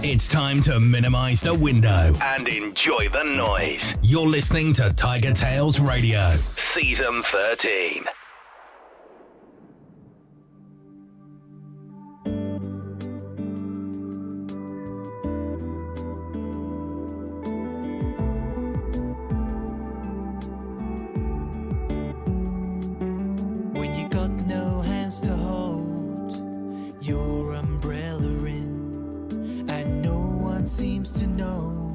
It's time to minimize the window and enjoy the noise. You're listening to TigerTails Radio, Season 13. When you got no hands to hold your umbrella in, and no one seems to know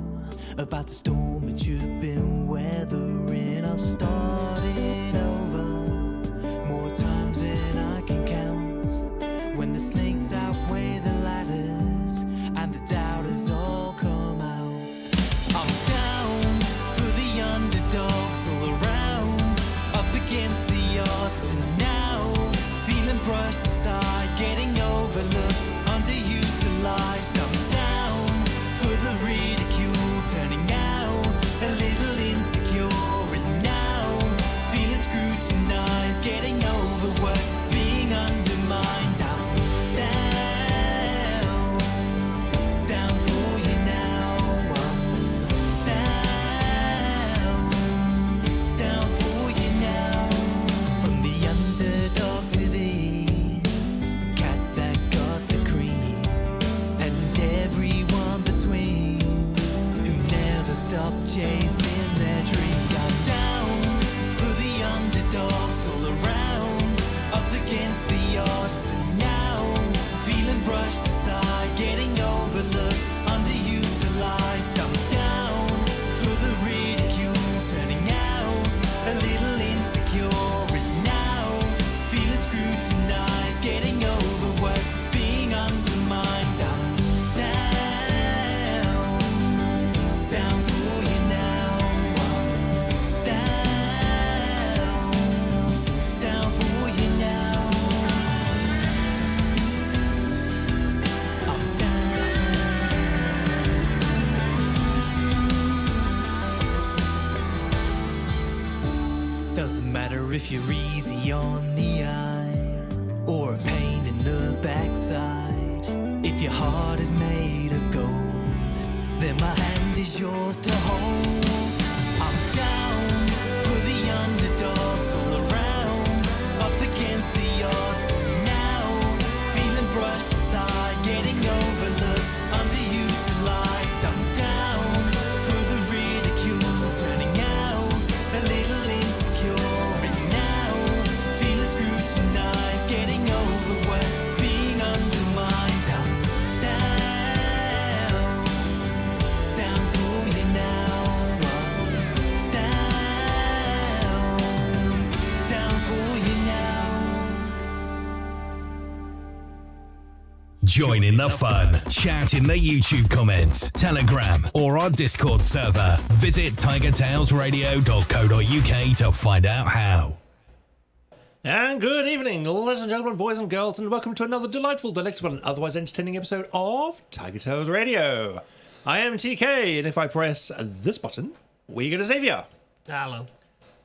about the storm that you've been weathering, I'll start it over more times than I can count. When the snakes outweigh the ladders and the doubters all come out, I'm down for the underdogs all around, up against the odds, and now feeling brushed aside, getting overlooked, underutilized. I'm down for the ridicule, turning out a little insecure, and now feeling scrutinized, getting overworked, being undermined. I'm down for you now. I'm down for you now. From the underdog to the cats that got the cream, and everyone between who never stop chasing their dreams. I'm down for the underdogs all around, up against the odds, and now feeling brushed aside, getting overlooked, underutilized. I'm down for the ridicule, turning out a little insecure, and now feeling scrutinized, getting overworked, being undermined. I'm down for you now. I'm down for you now. I'm Doesn't matter if you're easy on the eye or a pain in the backside. If your heart is made of gold, then my hand is yours to hold. I'm down for the underdogs all around, up against the odds, and now feeling brushed aside, getting overlooked, underutilized. I'm down for the ridicule, turning out a little insecure, and now feeling scrutinized, getting overworked, being undermined. I'm down for you now. I'm down for you now. Join in the fun. Chat in the YouTube comments, Telegram, or our Discord server. Visit tigertailsradio.co.uk to find out how. And good evening, ladies and gentlemen, boys and girls, and welcome to another delightful, delectable, and otherwise entertaining episode of TigerTails Radio. I am TK, and if I press this button, we get a Xavier. Hello.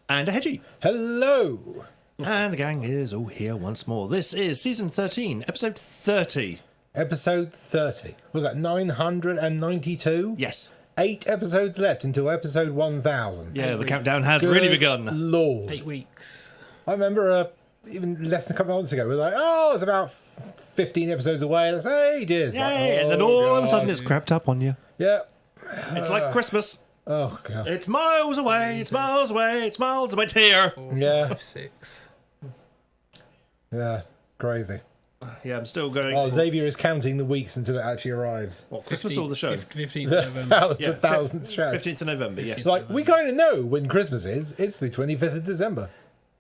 And a Hedgie. Hello. And the gang is all here once more. This is Season 13, Episode 30. Episode 30. Was that 992? Yes. 8 episodes left until episode 1000. Yeah, the countdown has really begun. Lord. 8 weeks. I remember even less than a couple of months ago, we were like, oh, it's about 15 episodes away. Let's say, it is. Yay, Like, and then all of a sudden it's crept up on you. Yeah. It's like Christmas. Oh, God. It's miles away, it's miles away, it's miles away. It's here. 4, Yeah. 5, 6. Yeah. Crazy. Yeah, I'm still going. Oh, for- Xavier is counting the weeks until it actually arrives. What, Christmas or the show? 15th The, November. Yeah, 1000th show. 15th of November, yes. It's like, we kind of know when Christmas is. It's the 25th of December.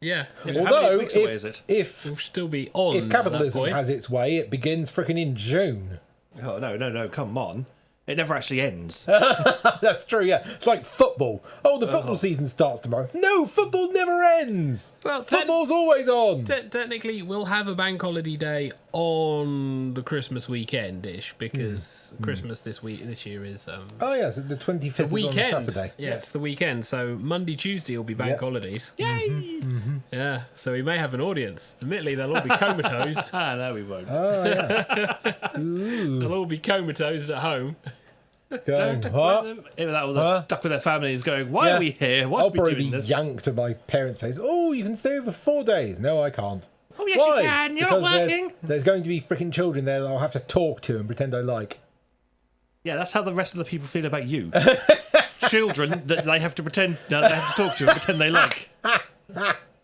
Yeah. How many Although, weeks away is it? We'll still be on if at that capitalism point. has its way, it begins frickin' in June. Oh, no, come on. It never actually ends. That's true, yeah. It's like football. Oh, the football season starts tomorrow. No, football never ends. Well, Football's always on. Technically, we'll have a bank holiday day on the Christmas weekend-ish because Christmas this year is Oh, yes, the 25th the is weekend. on Saturday. Yeah, it's the weekend. So Monday, Tuesday will be bank holidays. Yay! Yeah, so we may have an audience. Admittedly, they'll all be comatose. No, we won't. Oh, yeah. They'll all be comatose at home. Going, Don't what? let them. If that was stuck with their families going, why are we here? Why I'll are we probably doing be this? yanked to my parents' place. Oh, you can stay over 4 days. No, I can't. Oh, yes, Why? you can. You're Because not working. There's going to be freaking children there that I'll have to talk to and pretend I like. Yeah, that's how the rest of the people feel about you. Children that they have to pretend, no, they have to talk to and pretend they like.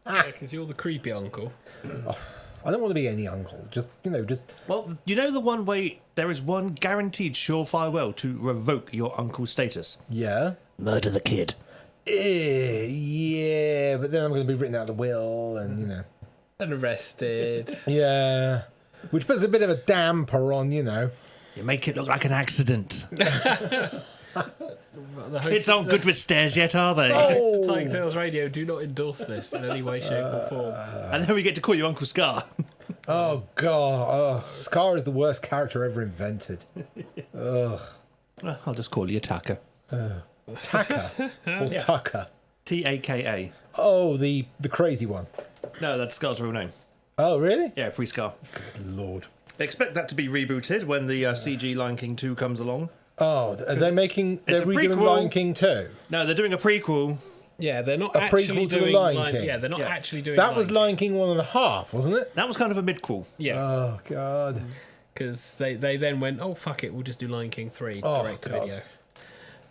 Because you're the creepy uncle. I don't want to be any uncle. Just. Well, you know the one way, there is one guaranteed surefire way to revoke your uncle's status. Yeah. Murder the kid. Yeah, but then I'm going to be written out of the will and, And arrested. Yeah. Which puts a bit of a damper on, You make it look like an accident. The Kids aren't good with stairs yet, are they? hosts of TigerTails Radio do not endorse this in any way, shape, or form. And then we get to call you Uncle Scar. Oh, God. Oh, Scar is the worst character ever invented. Ugh. Well, I'll just call you Taka. Taka. Or Tucker. Taka. Oh, the crazy one. No, that's Scar's real name. Oh, really? Yeah, pre-Scar. Good Lord. Expect that to be rebooted when the CG Lion King 2 comes along. Oh, are they making... They're a redoing prequel. Lion King 2? No, they're doing a prequel. Yeah, they're not A actually prequel to the doing Lion King. Yeah, they're not Yeah. actually doing That was Lion Lion King 1.5, wasn't it? That was kind of a mid-quel. Yeah, Oh, God. because they then went, oh, fuck it, we'll just do Lion King 3 Oh, direct to God. video.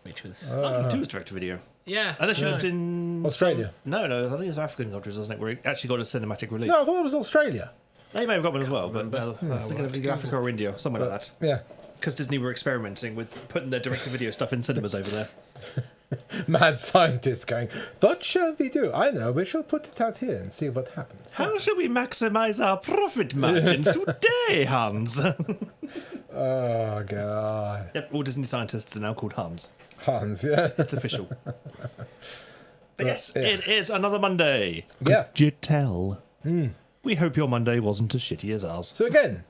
Which was... Lion King 2 was direct-to-video. yeah. Unless you no. lived in... Australia. No, I think it's African countries, wasn't it, where it actually got a cinematic release. No, I thought it was Australia. They may have got one as well, but I think we'll of either Africa or India, somewhere like that. Yeah. Because Disney were experimenting with putting their direct-to-video stuff in cinemas over there. Mad scientists going, what shall we do? I know, we shall put it out here and see what happens. How shall we maximise our profit margins today, Hans? Oh, God. Yep, all Disney scientists are now called Hans. Hans, yeah. It's official. But yes, it is another Monday. Yeah. Could you tell? We hope your Monday wasn't as shitty as ours. So again,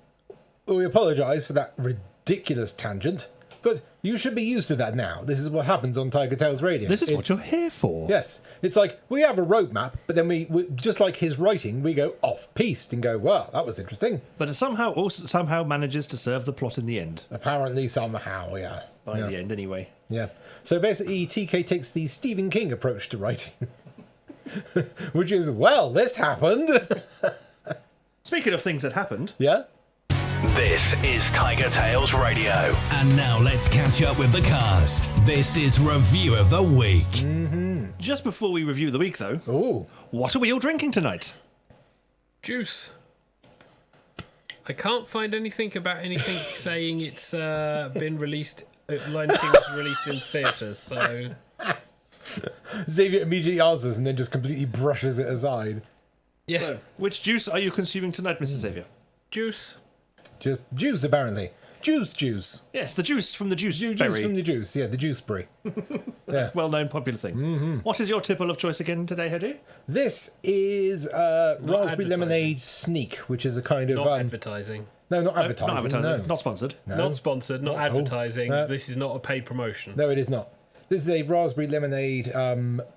we apologise for that ridiculous tangent, but you should be used to that now. This is what happens on TigerTails Radio. This is what you're here for. Yes, it's like we have a roadmap, but then we just like his writing, we go off-piste and go, wow, that was interesting. But it somehow manages to serve the plot in the end. Apparently, somehow, yeah. By yeah. the end, anyway. Yeah. So basically, TK takes the Stephen King approach to writing, which is, well, this happened. Speaking of things that happened, Yeah. This is TigerTails Radio. And now let's catch up with the cast. This is Review of the Week. just before we review the week, though, Ooh. what are we all drinking tonight? Juice. I can't find anything about anything saying it's been released. Lion King was released in theatres, so Xavier immediately answers and then just completely brushes it aside. yeah, Which juice are you consuming tonight, Mr. Xavier? juice. Just juice, apparently. Juice. Yes, the juice from the juice Juice berry. from the juice. Yeah, the juiceberry. Yeah. Well-known popular thing. What is your tipple of choice again today, Hedy? This is raspberry advertising. lemonade sneak, which is a kind of Not advertising. no, not advertising. Not advertising. No. Not sponsored. No. Not sponsored, not advertising. No. This is not a paid promotion. No, it is not. This is a raspberry lemonade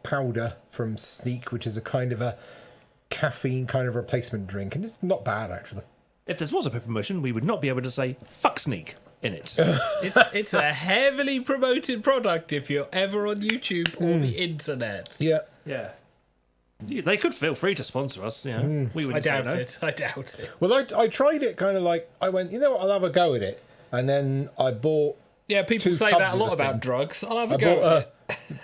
powder from Sneak, which is a kind of a caffeine kind of replacement drink, and it's not bad actually. If this was a promotion, we would not be able to say "fuck sneak" in it. It's a heavily promoted product if you're ever on YouTube or the internet. Yeah. Yeah. They could feel free to sponsor us. You know, we I wouldn't say doubt no. it. I doubt it. Well, I tried it kind of like I went, you know what, I'll have a go at it, and then I bought Yeah, people 2 say tubs that a of lot the about thing. drugs. I'll have a I go. bought at it.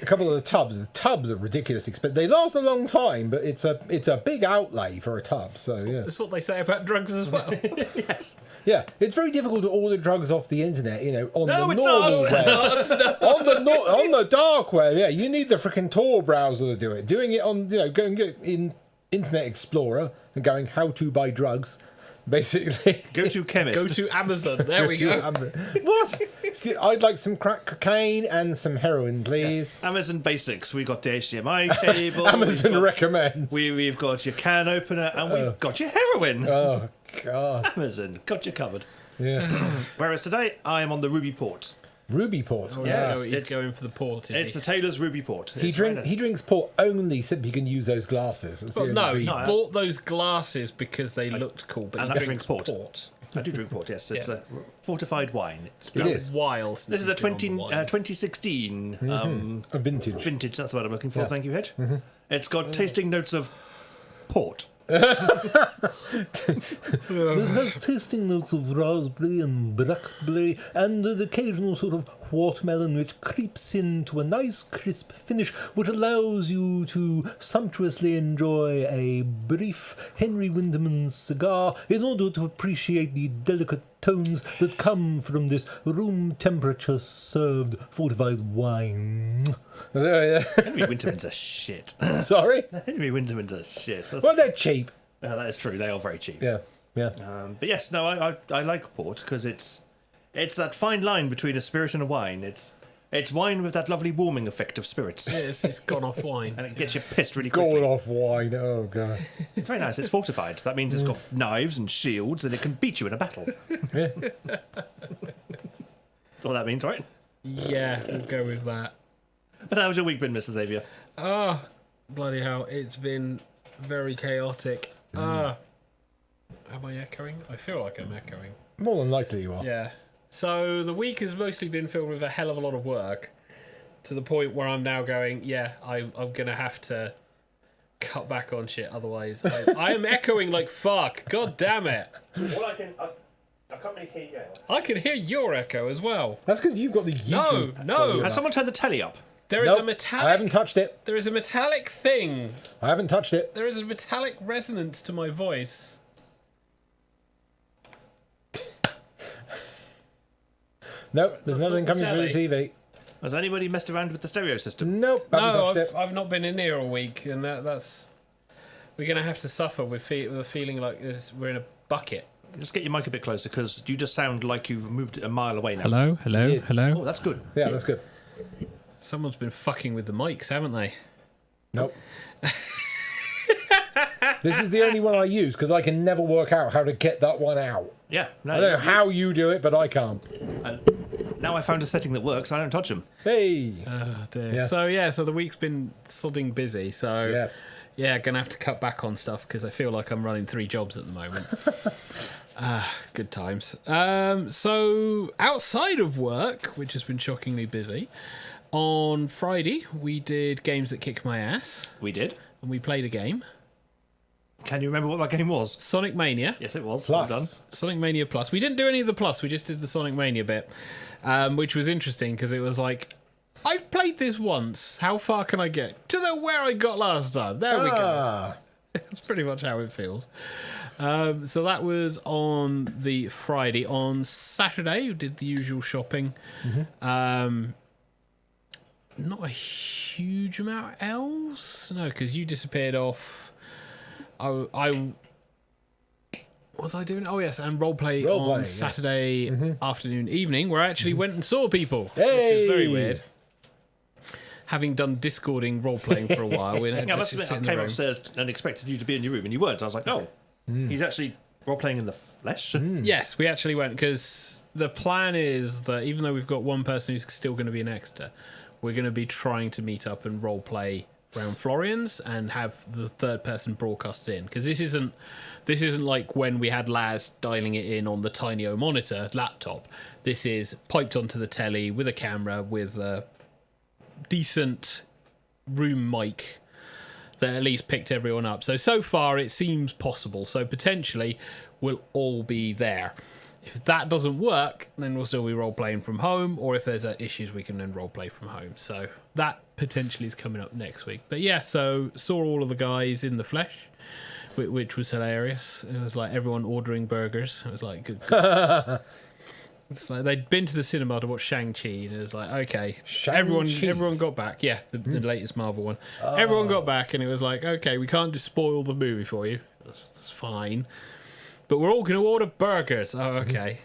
a couple of the tubs. The tubs are ridiculous expensive. They last a long time, but it's a big outlay for a tub. So yeah, That's what they say about drugs as well. Yes. yeah, it's very difficult to order drugs off the internet. You know, on No, the it's normal not. web. on the dark web. Yeah, you need the freaking Tor browser to do it. Doing it on going in Internet Explorer and going how to buy drugs. basically. Go to chemist. Go to Amazon. There we go. What? I'd like some crack cocaine and some heroin, please. Amazon Basics. We got the HDMI cable. Amazon recommends. We've got your can opener, and we've got your heroin. Oh, God. Amazon, got you covered. Yeah. Whereas today, I am on the Ruby Port. Ruby port. Oh, Yes, no, he's it's- going for the port, is It's he? the Taylor's Ruby Port. He It's right drinks port only so he can use those glasses. That's the Well, only no, he reason. bought those glasses because they looked cool, but and he I drinks drink port. port. I do drink port, yes. It's Yeah. a fortified wine. It is. While since This is a he's been on the wine. 2016 A vintage. vintage. That's what I'm looking for. Yeah. Thank you, Hedge. It's got tasting notes of port. It has tasting notes of raspberry and blackberry and the occasional sort of watermelon which creeps into a nice crisp finish which allows you to sumptuously enjoy a brief Henry Winterman's cigar in order to appreciate the delicate tones that come from this room temperature served fortified wine. Henry Winterman's a shit. Sorry? Henry Winterman's a shit. Well, they're cheap. That is true. They are very cheap. Yeah, yeah. But yes, no, I like port because it's that fine line between a spirit and a wine. It's wine with that lovely warming effect of spirits, Yeah, it's gone off wine. and it gets you pissed really Going quickly. off wine, oh God. It's very nice. It's fortified. That means it's got knives and shields, and it can beat you in a battle. Yeah. That's what that means, right? Yeah, we'll go with that. But how's your week been, Mr. Xavier? Oh, bloody hell. It's been very chaotic. Am I echoing? I feel like I'm echoing. More than likely you are. Yeah. So the week has mostly been filled with a hell of a lot of work to the point where I'm now going, yeah, I'm going to have to cut back on shit. Otherwise, I am echoing like fuck. God damn it. Well, I can't really hear you. I can hear your echo as well. That's because you've got the YouTube. No. Has someone turned the telly up? There is Nope, a metallic. I haven't touched it. There is a metallic thing. I haven't touched it. There is a metallic resonance to my voice. Nope, there's nothing coming through the TV. Has anybody messed around with the stereo system? Nope, haven't No, touched it. I've not been in here all week, and that's we're gonna have to suffer with a feeling like this. We're in a bucket. Just get your mic a bit closer because you just sound like you've moved a mile away now. Hello. Oh, that's good. Yeah, that's good. Someone's been fucking with the mics, haven't they? Nope. This is the only one I use because I can never work out how to get that one out. Yeah. No, I don't know how you do it, but I can't. now I found a setting that works. I don't touch them. Hey. Oh dear. Yeah. So the week's been sodding busy. So Yes. yeah, gonna have to cut back on stuff because I feel like I'm running 3 jobs at the moment. Good times. So outside of work, which has been shockingly busy, on Friday we did Games That Kick My Ass, We did. and we played a game, Can you remember what that game was? Sonic Mania. Yes, it was. Plus. Well done. Sonic Mania Plus. We didn't do any of the Plus. We just did the Sonic Mania bit, which was interesting because it was like, I've played this once. How far can I get? To where I got last time. There we go. Ah. That's pretty much how it feels. So that was on the Friday. On Saturday, we did the usual shopping. Not a huge amount else. No, because you disappeared off. I was I doing? Oh yes, and roleplay Role-play, on yes. Saturday afternoon, evening, where I actually went and saw people, which Hey! was very weird. Having done Discording role-playing for a while, we had Yeah, I to must just admit, sit I in the came room. upstairs and expected you to be in your room, and you weren't. I was like, oh, he's actually role playing in the flesh. Yes, we actually went because the plan is that even though we've got one person who's still going to be an extra, we're going to be trying to meet up and role play around Florian's and have the third person broadcasted in, because this isn't like when we had Laz dialing it in on the tiny O monitor laptop. This is piped onto the telly with a camera with a decent room mic that at least picked everyone up. So far it seems possible. So potentially we'll all be there. If that doesn't work, then we'll still be role playing from home, or if there's issues, we can then role play from home. So that potentially is coming up next week. But yeah, so saw all of the guys in the flesh, which was hilarious. It was like everyone ordering burgers. It was like good. It's like they'd been to the cinema to watch Shang-Chi, and it was like, okay, Shang-Chi. everyone got back. Yeah, the latest Marvel one. Everyone got back, and it was like, okay, we can't just spoil the movie for you. That's fine. but we're all going to order burgers. Oh, okay.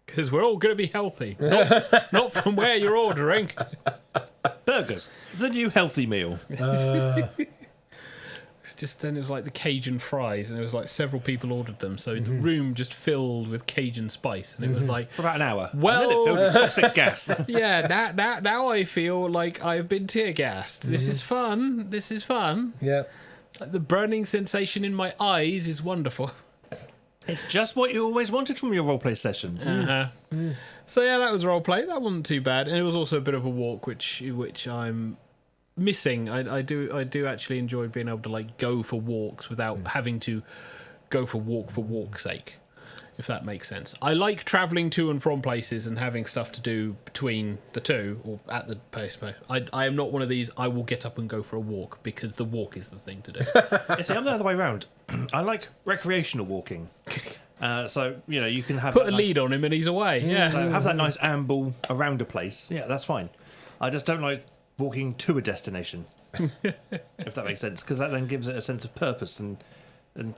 Because we're all going to be healthy. Not from where you're ordering. Burgers, the new healthy meal. Just then it was like the Cajun fries, and it was like several people ordered them, so the room just filled with Cajun spice, and it was like For about an hour. Well- and then it filled with toxic gas. yeah. Now I feel like I've been tear gassed. This is fun. This is fun. Yeah. Like, the burning sensation in my eyes is wonderful. It's just what you always wanted from your roleplay sessions. So yeah, that was roleplay. That wasn't too bad, and it was also a bit of a walk, which I'm missing. I do actually enjoy being able to like go for walks without having to go for walk's sake, if that makes sense. I like travelling to and from places and having stuff to do between the two or at the pace. I am not one of these. I will get up and go for a walk because the walk is the thing to do. You see, I'm the other way around. I like recreational walking. So, you can have Put a that lead on him and he's away. Yeah. So have that nice amble around a place. Yeah, that's fine. I just don't like walking to a destination, if that makes sense, because that then gives it a sense of purpose and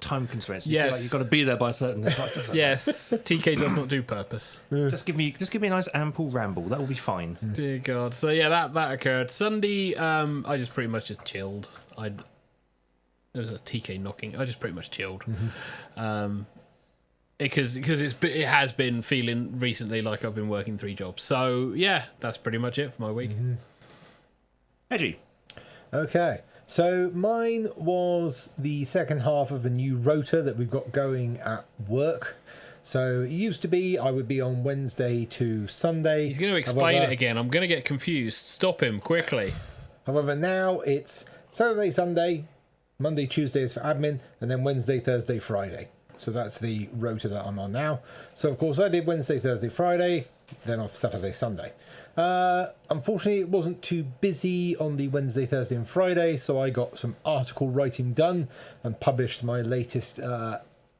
time constraints. You feel like you've got to be there by a certain. It's like, Yes, TK does not do purpose. Just give me a nice ample ramble. That will be fine. Dear God. So yeah, that occurred. Sunday, I just pretty much just chilled. There was a TK knocking. I just pretty much chilled. Because it has been feeling recently like I've been working 3 jobs. So yeah, that's pretty much it for my week. Edgy. Okay. So mine was the second half of a new rota that we've got going at work. So it used to be I would be on Wednesday to Sunday. He's going to explain it again. I'm going to get confused. Stop him quickly. However, now it's Saturday, Sunday, Monday, Tuesday is for admin, and then Wednesday, Thursday, Friday. So that's the rota that I'm on now. So of course I did Wednesday, Thursday, Friday, then off Saturday, Sunday. Unfortunately, it wasn't too busy on the Wednesday, Thursday, and Friday, so I got some article writing done and published my latest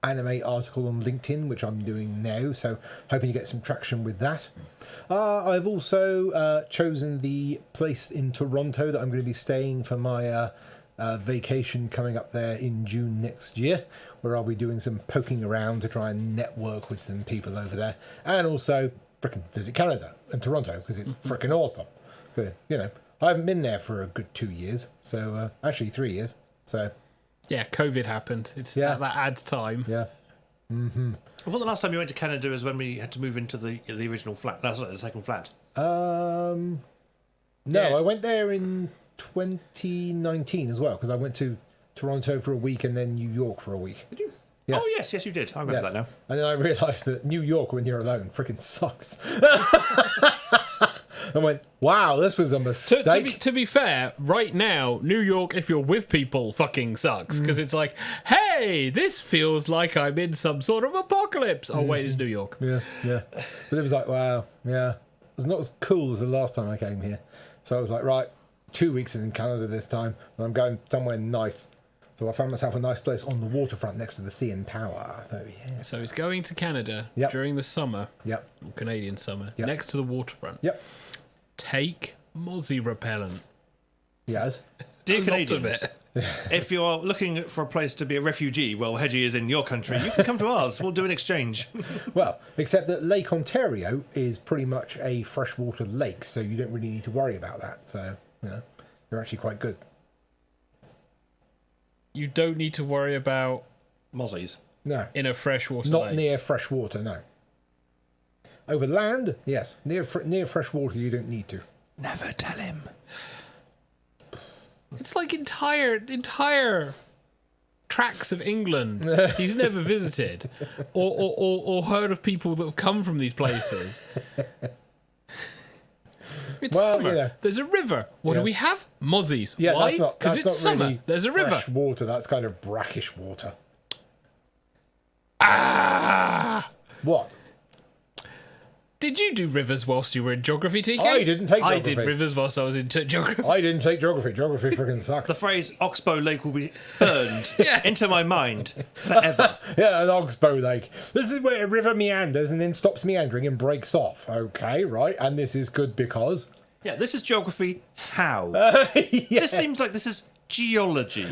anime article on LinkedIn, which I'm doing now. So hoping to get some traction with that. I've also chosen the place in Toronto that I'm going to be staying for my vacation coming up there in June next year, where I'll be doing some poking around to try and network with some people over there, and also frickin' visit Canada and Toronto because it's frickin' awesome. But, I haven't been there for a good 2 years, so actually 3 years. So yeah, COVID happened. That adds time. Yeah. I thought the last time you went to Canada was when we had to move into the original flat. That's the second flat. No, Yeah. I went there in 2019 as well because I went to Toronto for a week and then New York for a week. Did you? Yes. Oh, yes, you did. I remember that now. And then I realised that New York, when you're alone, freaking sucks. I went, wow, this was a mistake. To be fair, right now, New York, if you're with people, fucking sucks. Because it's like, hey, this feels like I'm in some sort of apocalypse. Oh, wait, it's New York. Yeah. But it was like, wow, yeah. It was not as cool as the last time I came here. So I was like, right, 2 weeks in Canada this time, and I'm going somewhere nice. So I found myself a nice place on the waterfront next to the CN Tower. So, yeah. So he's going to Canada Yep. during the summer, Yep. Canadian summer, Yep. next to the waterfront. Yep. Take mozzie repellent. Yes. Dear A lot of Canadians, it. if you are looking for a place to be a refugee, well, Hedgie is in your country, you can come to ours. We'll do an exchange. Well, except that Lake Ontario is pretty much a freshwater lake, so you don't really need to worry about that. So, they're actually quite good. You don't need to worry about Mozzies. No. in a freshwater Not lake. near fresh water, no. Over land, yes. Near fresh water, you don't need to. Never tell him. It's like entire tracts of England he's never visited or heard of people that have come from these places. It's Well, summer. There's a river. What do we have? Mozzies. Yeah, Why? that's not Because that's it's not summer. really There's a river. fresh water. That's kind of brackish water. Ah! What? Did you do rivers whilst you were in geography, TK? I didn't take I did geography. rivers whilst I was in geography. I didn't take geography. Geography freaking sucks. The phrase Oxbow Lake will be burned into my mind forever. Yeah, an oxbow lake. This is where a river meanders and then stops meandering and breaks off. Okay, right. And this is good because... Yeah, this is geography. How? This seems like this is geology.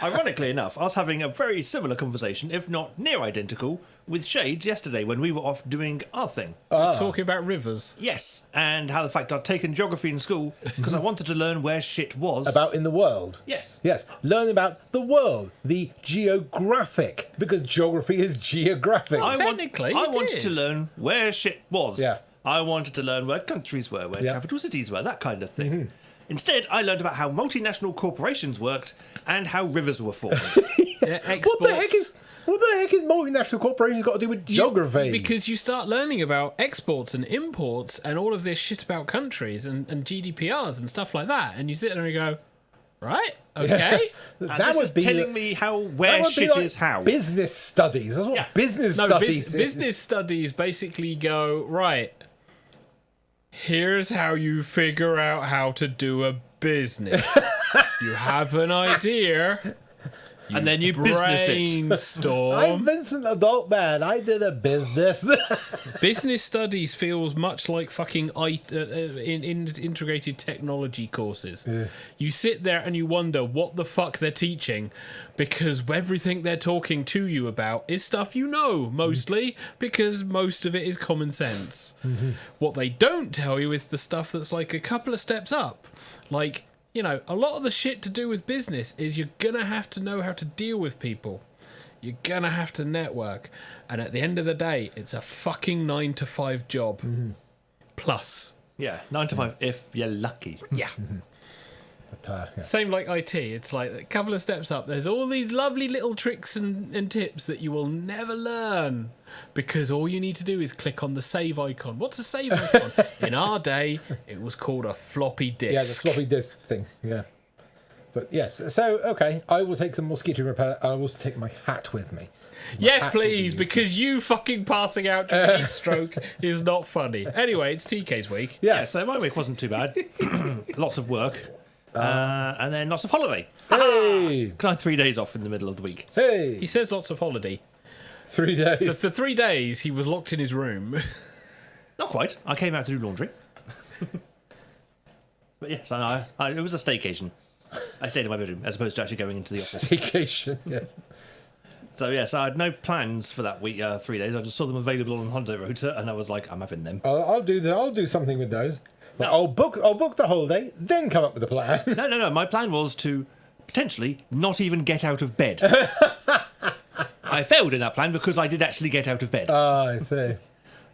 Ironically enough, I was having a very similar conversation, if not near identical, with Shades yesterday when we were off doing our thing. Talking about rivers. Yes, and how the fact I'd taken geography in school because I wanted to learn where shit was. About in the world. Yes. Yes. Learn about the world, the geographic, because geography is geographic. Technically, I you wanted did. to learn where shit was. Yeah. I wanted to learn where countries were, where Yeah. capital cities were, that kind of thing. Instead, I learned about how multinational corporations worked and how rivers were formed. What the heck is multinational corporations got to do with geography? Because you start learning about exports and imports and all of this shit about countries and GDPRs and stuff like that, and you sit there and you go, right, okay. That was telling me how where shit is how. Business studies. That's what business studies is. Business studies basically go, right, here's how you figure out how to do a business. You have an idea. And then you business it. Brainstorm. I'm Vincent Adult Man. I did a business. Business studies feels much like fucking integrated technology courses. Yeah. You sit there and you wonder what the fuck they're teaching, because everything they're talking to you about is stuff you know, mostly, because most of it is common sense. Mm-hmm. What they don't tell you is the stuff that's like a couple of steps up. Like, you know, a lot of the shit to do with business is you're going to have to know how to deal with people. You're going to have to network. And at the end of the day, it's a fucking 9-to-5 job. Mm-hmm. Plus. Yeah, 9 to 5 if you're lucky. Yeah. But, yeah. Same like IT. It's like a couple of steps up. There's all these lovely little tricks and tips that you will never learn because all you need to do is click on the save icon. What's a save icon? In our day, it was called a floppy disk. Yeah, the floppy disk thing. Yeah. But yes, so, okay, I will take some mosquito repellent. I will take my hat with me. Yes, please, because you fucking passing out during heat stroke is not funny. Anyway, it's TK's week. Yeah, so my week wasn't too bad. Lots of work. And then lots of holiday. Hey! Because I had 3 days off in the middle of the week. Hey! He says lots of holiday. 3 days. For 3 days, he was locked in his room. Not quite. I came out to do laundry. But yes, it was a staycation. I stayed in my bedroom as opposed to actually going into the office. Staycation, yes. So yes, I had no plans for that week, 3 days. I just saw them available on holiday rota, and I was like, I'm having them. I'll do something with those. But no. I'll book the holiday, then come up with a plan. No. My plan was to potentially not even get out of bed. I failed in that plan because I did actually get out of bed. I see.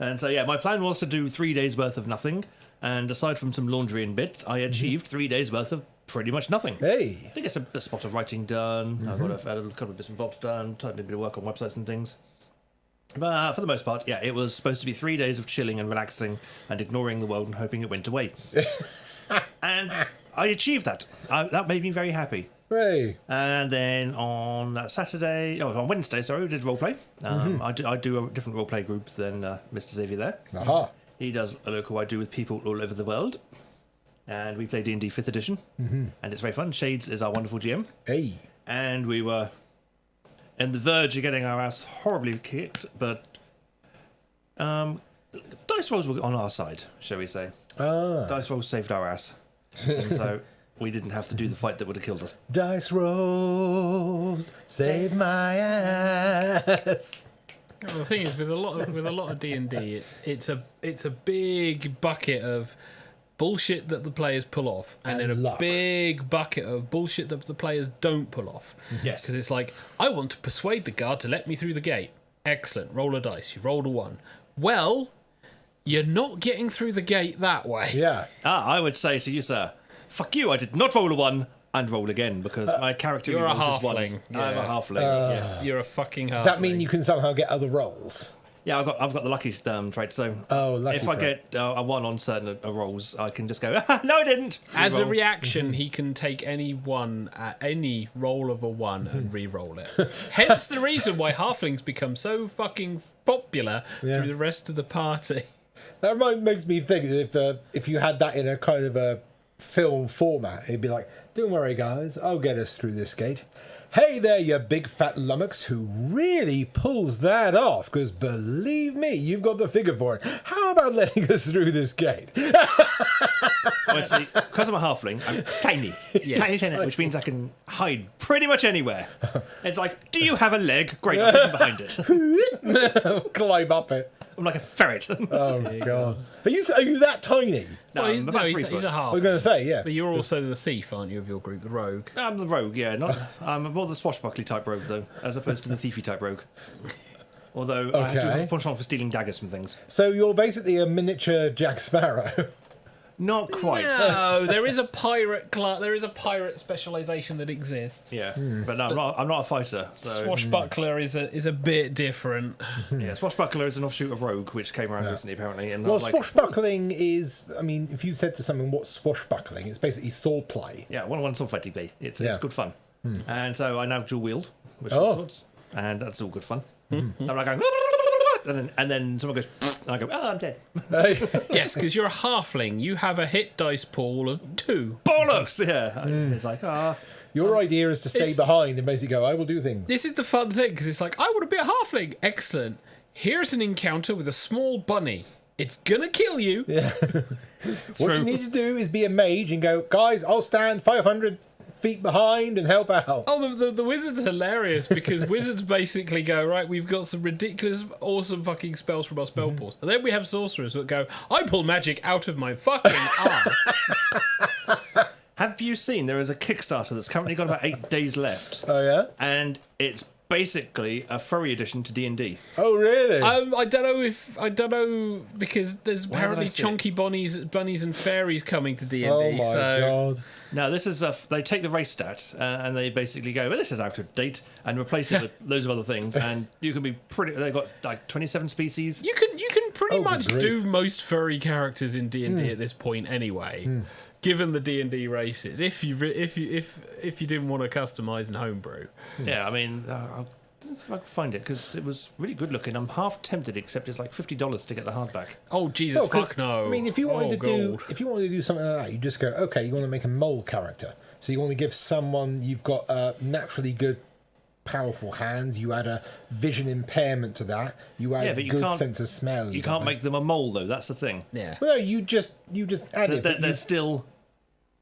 And so, yeah, my plan was to do 3 days worth of nothing. And aside from some laundry and bits, I achieved 3 days worth of pretty much nothing. Hey. I think it's a spot of writing done. Mm-hmm. I had a couple of bits and bobs done. Tried to do a bit of work on websites and things. But for the most part, yeah, it was supposed to be 3 days of chilling and relaxing and ignoring the world and hoping it went away. And I achieved that. That made me very happy. Hey. And then on on Wednesday, we did roleplay. I do a different roleplay group than Mr. Xavier there. Aha. He does a local I do with people all over the world. And we play D&D 5th edition. Mm-hmm. And it's very fun. Shades is our wonderful GM. Hey. And we were on the verge of getting our ass horribly kicked, but dice rolls were on our side, shall we say. Dice rolls saved our ass. And so we didn't have to do the fight that would have killed us. Dice rolls save my ass. Well, the thing is, with a lot of D&D, it's a big bucket of bullshit that the players pull off, and then a luck. big bucket of bullshit that the players don't pull off. Yes. Because it's like, I want to persuade the guard to let me through the gate. Excellent. Roll a dice. You rolled a 1. Well, you're not getting through the gate that way. Yeah. I would say to you, sir, fuck you, I did not roll a 1 and roll again because my character you're a rolls halfling. Is 1. I'm a halfling, yes. You're a fucking halfling. Does that mean you can somehow get other rolls? Yeah, I've got the lucky trait, so lucky if I trait. get a 1 on certain rolls, I can just go, no, I didn't. As a Re-roll. reaction, he can take any roll of a 1 and re-roll it. Hence the reason why halflings become so fucking popular through the rest of the party. That makes me think if you had that in a kind of a film format, it'd be like, don't worry guys, I'll get us through this gate. hey there, you big fat lummox who really pulls that off, because believe me, you've got the figure for it. How about letting us through this gate? Honestly, because I'm a halfling, I'm tiny. Tiny, which means I can hide pretty much anywhere. It's like, do you have a leg? Great, I'll fit behind it. Climb up it. I'm like a ferret. Oh, God. Are you that tiny? No, Well, I'm about 3 foot. he's a half. I was going to say, yeah. But you're also the thief, aren't you, of your group, the rogue? I'm the rogue, yeah. I'm more the swashbuckly type rogue, though, as opposed to the thiefy type rogue. Although I do have a penchant for stealing daggers from things. So you're basically a miniature Jack Sparrow. Not quite. No, there is a pirate there is a pirate specialisation that exists. Yeah, but no, I'm not a fighter. So. Swashbuckler is a bit different. Yeah, swashbuckler is an offshoot of rogue, which came around recently, apparently. And Well, like, swashbuckling is, I mean, if you said to someone what's swashbuckling, it's basically sword play. yeah, one sword fighting play. It's good fun. Hmm. And so I now dual wield with Oh. swords, and that's all good fun. I'm like going, and then someone goes, and I go, oh, I'm dead. Yes, because you're a halfling. You have a hit dice pool of 2. Bollocks! Yeah, it's like, Your idea is to stay behind and basically go, I will do things. This is the fun thing, because it's like, I want to be a halfling. Excellent. Here's an encounter with a small bunny. It's gonna kill you. Yeah. What you need to do is be a mage and go, guys, I'll stand 500 feet behind and help out. Oh, the wizard's hilarious, because wizards basically go, right, we've got some ridiculous, awesome fucking spells from our spell pools. And then we have sorcerers that go, I pull magic out of my fucking ass. have you seen there is a Kickstarter that's currently got about 8 days left? Oh, yeah? And it's basically a furry addition to D&D. Oh, really? I don't know, because there's Where apparently did I see chunky bunnies and fairies coming to D&D. Oh, my so God. Now, this is they take the race stat and they basically go, well, this is out of date, and replace it with loads of other things. And you can be pretty. They've got like 27 species. you can pretty Oh, good much grief. do most furry characters in D&D at this point anyway. Given the D&D races, if you didn't want to customize and homebrew, Yeah, I mean, I'll see if I can find it because it was really good looking. I'm half tempted, except it's like $50 to get the hardback. oh Jesus, Well, 'cause, fuck no! I mean, if you wanted Oh, to do something like that, you just go, okay, you want to make a mole character. So you want to give someone you've got naturally good, powerful hands. You add a vision impairment to that. You add Yeah, a but you good can't- sense of smell. You can't make them a mole, though. That's the thing. yeah. Well, no, you just add it. They're but you- still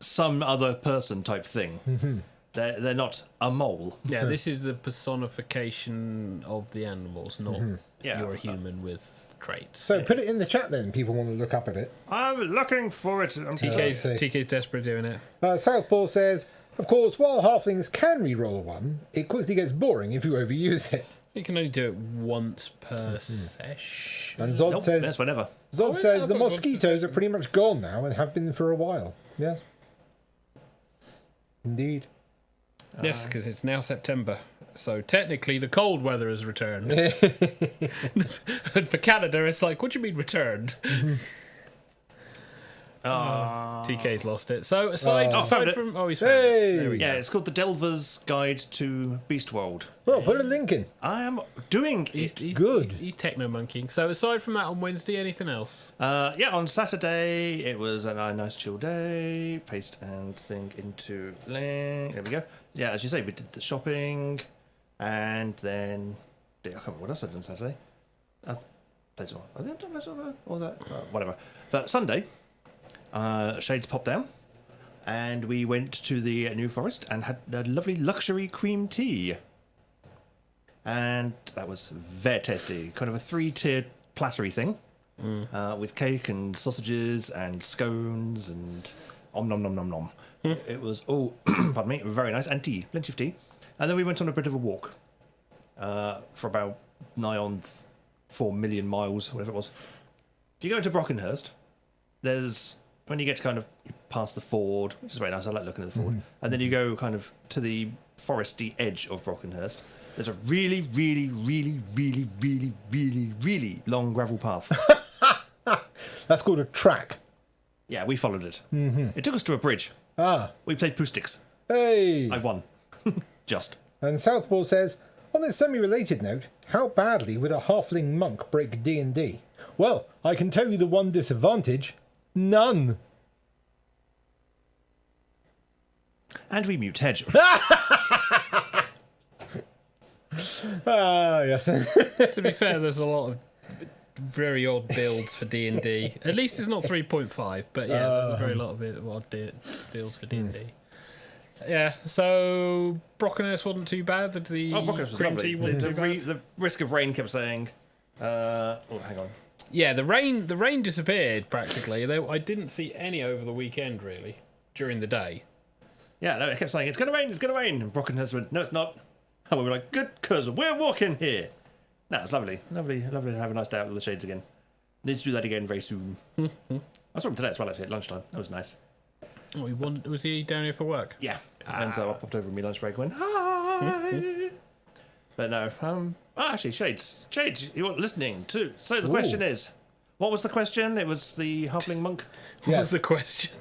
some other person type thing. They're not a mole. Yeah, this is the personification of the animals, not Yeah. you're a human with traits. So put it in the chat then. People want to look up at it. I'm looking for it. I'm TK's desperate doing it. Southpaw says, of course, while halflings can re-roll a 1, it quickly gets boring if you overuse it. You can only do it once per session. And Zod Nope, says, that's whenever. Zod says I the thought mosquitoes are pretty much gone now and have been for a while. Yeah. Indeed. Yes, because it's now September. So technically the cold weather has returned. And for Canada, it's like, what do you mean returned? TK's lost it. So aside found it. from... Oh, he's found Hey! it. There we go. Yeah, it's called The Delver's Guide to Beast World. Well, put a link in. I am doing it. Good. He's techno-monkeying. So aside from that, on Wednesday, anything else? Yeah, on Saturday it was a nice chill day. Paste and thing into link. There we go. Yeah, as you say, we did the shopping, and then I can't remember what else I did on Saturday. Played some. I think I've done all that. Whatever. But Sunday, Shades popped down, and we went to the New Forest and had a lovely luxury cream tea. And that was very tasty. Kind of a 3-tiered plattery thing. With cake and sausages and scones and om nom nom nom nom. It was pardon me, very nice, and tea, plenty of tea. And then we went on a bit of a walk for about nigh on 4 million miles, whatever it was. If you go into Brockenhurst, there's when you get to kind of past the ford, which is very nice. I like looking at the ford, and then you go kind of to the foresty edge of Brockenhurst. There's a really, really, really, really, really, really, really long gravel path. That's called a track. Yeah, we followed it. It took us to a bridge. Ah. We played Pooh-Sticks. Hey. I won. Just. And Southpaw says, on a semi-related note, how badly would a halfling monk break D&D? Well, I can tell you the one disadvantage. None. And we mute Hedge. Yes. To be fair, there's a lot of very odd builds for D&D. At least it's not 3.5, but yeah, there's a very lot of odd builds for D&D. Yeah, so Brockenhurst wasn't too bad. The Brockenhurst was lovely. wasn't too bad. The risk of rain kept saying... hang on. Yeah, the rain disappeared practically. I didn't see any over the weekend, really, during the day. Yeah, no, it kept saying, it's going to rain. And Brockenhurst went, no, it's not. And we were like, good, because we're walking here. No, it's lovely. Lovely to have a nice day out with the shades again. Need to do that again very soon. I saw him today as well, actually, at lunchtime. That was nice. Oh, was he down here for work? Yeah. And so I popped over in my lunch break and went, hi. But no, actually, Shades, you're listening too. So the question is, what was the question? It was the halfling monk. What was the question?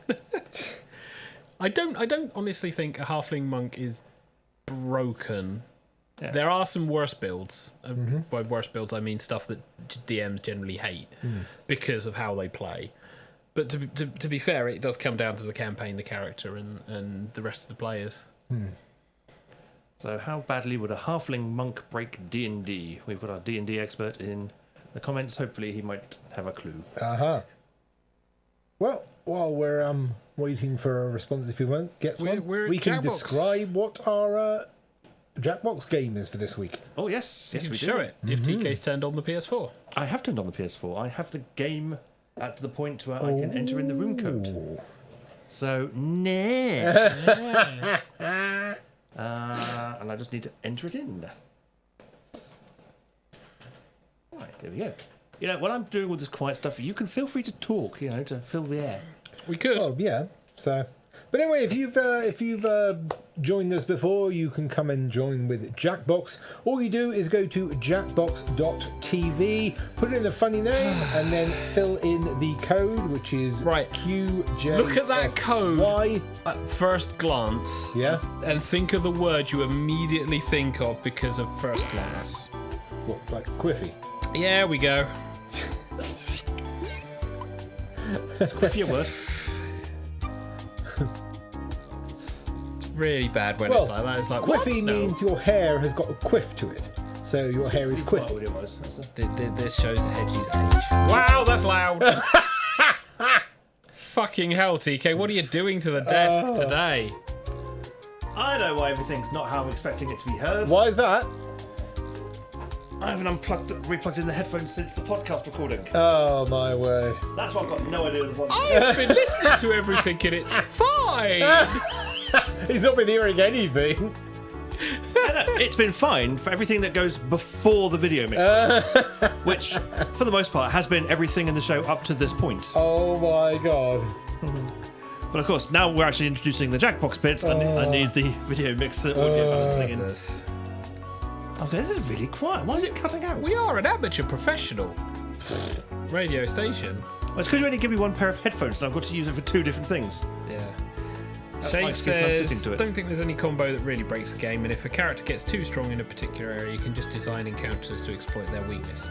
I don't honestly think a halfling monk is broken. Yeah. There are some worse builds. By worse builds, I mean stuff that DMs generally hate because of how they play. But to be fair, it does come down to the campaign, the character, and the rest of the players. So how badly would a halfling monk break D&D? We've got our D&D expert in the comments. Hopefully he might have a clue. Well, while we're waiting for a response, if you want, we can describe what our Jackbox game is for this week. Oh, yes. Yes, we show it. If TK's turned on the PS4. I have turned on the PS4. I have the game at the point where I can enter in the room code. So, and I just need to enter it in. Right, there we go. You know, when I'm doing all this quiet stuff, you can feel free to talk, to fill the air. We could. Oh, yeah. So, but anyway, if you've joined us before, you can come and join with Jackbox. All you do is go to jackbox.tv, put in a funny name, and then fill in the code, which is QJ. Look at that code at first glance. Yeah. And think of the word you immediately think of because of first glance. What, like Quiffy? Yeah, we go. That's Quiffy a word. Really bad when it's like that. It's like, Quiffy what? means your hair has got a quiff to it. So your hair is quiffy. This shows Hedgie's age. Wow, that's loud. Fucking hell, TK. What are you doing to the desk today? I know why everything's not how I'm expecting it to be heard. Why is that? I haven't replugged in the headphones since the podcast recording. Oh, my word. That's why I've got no idea what the volume I've been listening to everything and it's fine. He's not been hearing anything. No, it's been fine for everything that goes before the video mixer, which, for the most part, has been everything in the show up to this point. Oh my god. But of course, now we're actually introducing the Jackbox bit. I need the video mixer audio balancing in. Okay, this is really quiet. Why is it cutting out? We are an amateur professional radio station. Well, it's because you only give me one pair of headphones and I've got to use it for two different things. Yeah. That's Shane my excuse when I'm sitting says, to it. don't think there's any combo that really breaks the game, and if a character gets too strong in a particular area, you can just design encounters to exploit their weakness.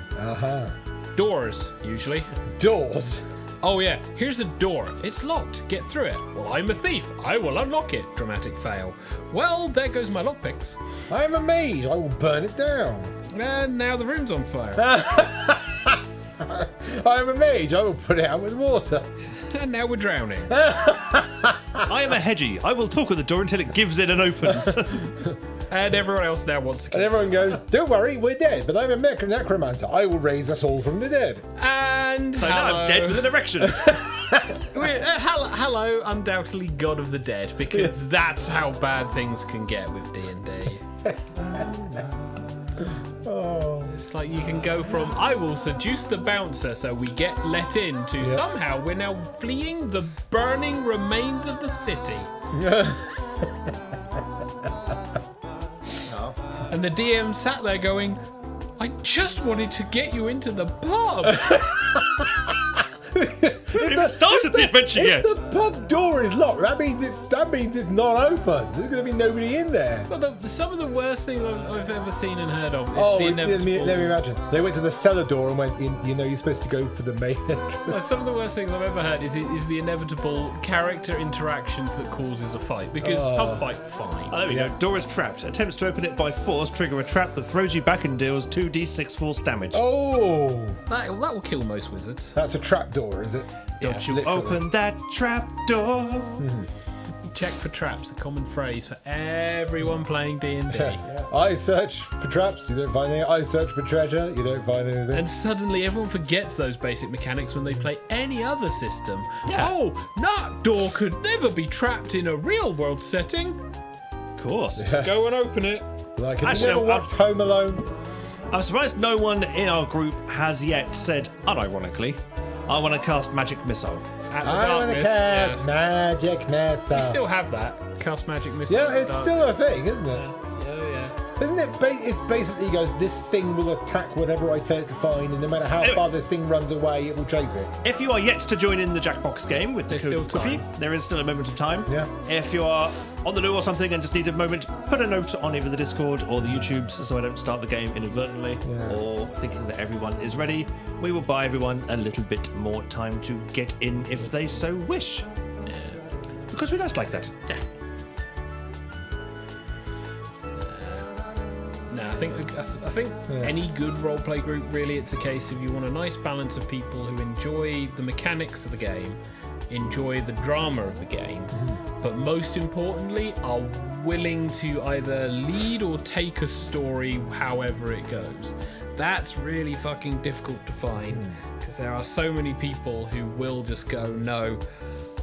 Doors, usually. Doors? Oh yeah, here's a door. It's locked. Get through it. Well, I'm a thief. I will unlock it. Dramatic fail. Well, there goes my lockpicks. I'm a maid. I will burn it down. And now the room's on fire. I'm a mage. I will put it out with water. And now we're drowning. I am a hedgie. I will talk at the door until it gives in and opens. And everyone else now wants to kill And everyone goes, don't worry, we're dead, but I'm a necromancer. I will raise us all from the dead. And so now I'm dead with an erection. Hello, undoubtedly God of the Dead, because that's how bad things can get with D&D. It's like you can go from I will seduce the bouncer so we get let in to somehow we're now fleeing the burning remains of the city. And the DM sat there going, I just wanted to get you into the pub. We haven't even started the adventure yet. If the pub door is locked, that means it's not open. There's going to be nobody in there. But some of the worst things I've ever seen and heard of is Oh, the let inevitable. me imagine. They went to the cellar door and went, you're supposed to go for the main entrance. Well, some of the worst things I've ever heard is the inevitable character interactions that causes a fight. Because pub fight, fine. Oh, there we go. Door is trapped. Attempts to open it by force trigger a trap that throws you back and deals 2d6 force damage. Oh, That will kill most wizards. that's a trap door, is it? Don't you literally. open that trap door. Check for traps, a common phrase for everyone playing D&D. I search for traps, you don't find anything. I search for treasure, you don't find anything. And suddenly everyone forgets those basic mechanics when they play any other system. Yeah. Oh, that door could never be trapped in a real world setting. Of course. Go and open it. Like, have Actually, you ever watched Home Alone? I'm surprised no one in our group has yet said, unironically, I want to cast Magic Missile. At the I want to darkness. cast Yeah. magic missile. We still have that. Cast magic missile. Yeah, in the it's dark. still a thing, isn't it? Oh, yeah. Isn't it? It's basically goes. This thing will attack whatever I tell it to find, and no matter how Anyway. far this thing runs away, it will chase it. If you are yet to join in the Jackbox game with the There's Code of still Quiffy, time. there is still a moment of time. Yeah. If you are on the loo or something and just need a moment, put a note on either the Discord or the YouTubes so I don't start the game inadvertently or thinking that everyone is ready. We will buy everyone a little bit more time to get in if they so wish. Yeah. Because we just like that. No, I think any good roleplay group, really, it's a case of you want a nice balance of people who enjoy the mechanics of the game, enjoy the drama of the game, but most importantly are willing to either lead or take a story however it goes. That's really fucking difficult to find because there are so many people who will just go, no,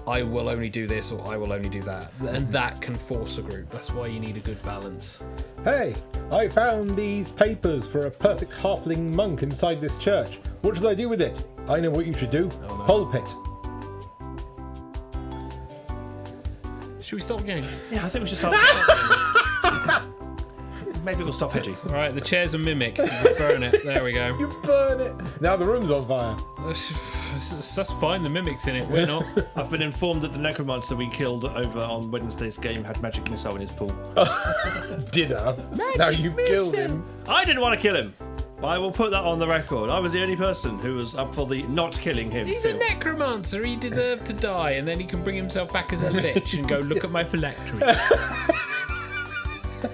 I will only do this or I will only do that, and that can force a group. That's why you need a good balance. Hey, I found these papers for a perfect halfling monk inside this church. What should I do with it? I know what you should do. Oh, no. Pulp it. Should we stop the game? Yeah, I think we should start. Maybe we'll stop Hedgie. Right, the chair's a mimic. Burn it. There we go. You burn it. Now the room's on fire. That's fine. The mimic's in it. We're not. I've been informed that the necromancer we killed over on Wednesday's game had magic missile in his pool. Did have. Now you've killed him. I didn't want to kill him. I will put that on the record. I was the only person who was up for the not killing him. He's a necromancer. He deserved to die, and then he can bring himself back as a lich and go look at my phylactery.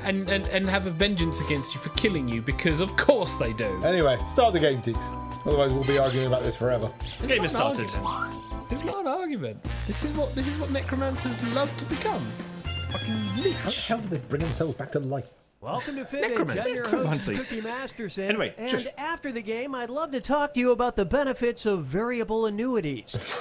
and have a vengeance against you for killing you, because of course they do. Anyway, start the game, Teeks. Otherwise we'll be arguing about this forever. The game has started. It's not an argument. This is what necromancers love to become. Fucking How the lich. hell do they bring themselves back to life? Welcome to Fibbage. Necromancy. I'm your host, Necromancy. Cookie Masterson. Anyway, and shush. after the game, I'd love to talk to you about the benefits of variable annuities.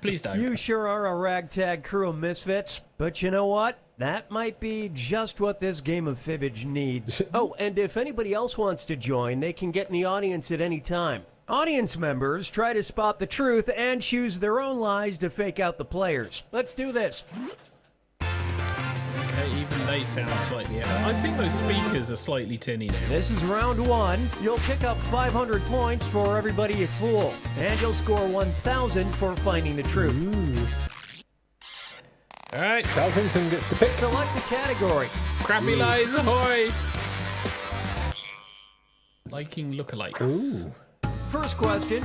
Please don't. You sure are a ragtag crew of misfits, but you know what? That might be just what this game of Fibbage needs. Oh, and if anybody else wants to join, they can get in the audience at any time. Audience members try to spot the truth and choose their own lies to fake out the players. Let's do this. Okay, even they sound slightly. I think those speakers are slightly tinny now. This is round one. You'll pick up 500 points for everybody you fool, and you'll score 1,000 for finding the truth. Ooh. All right, Southington gets to pick. Select a category. crappy lies ahoy! Liking lookalikes. Ooh. First question.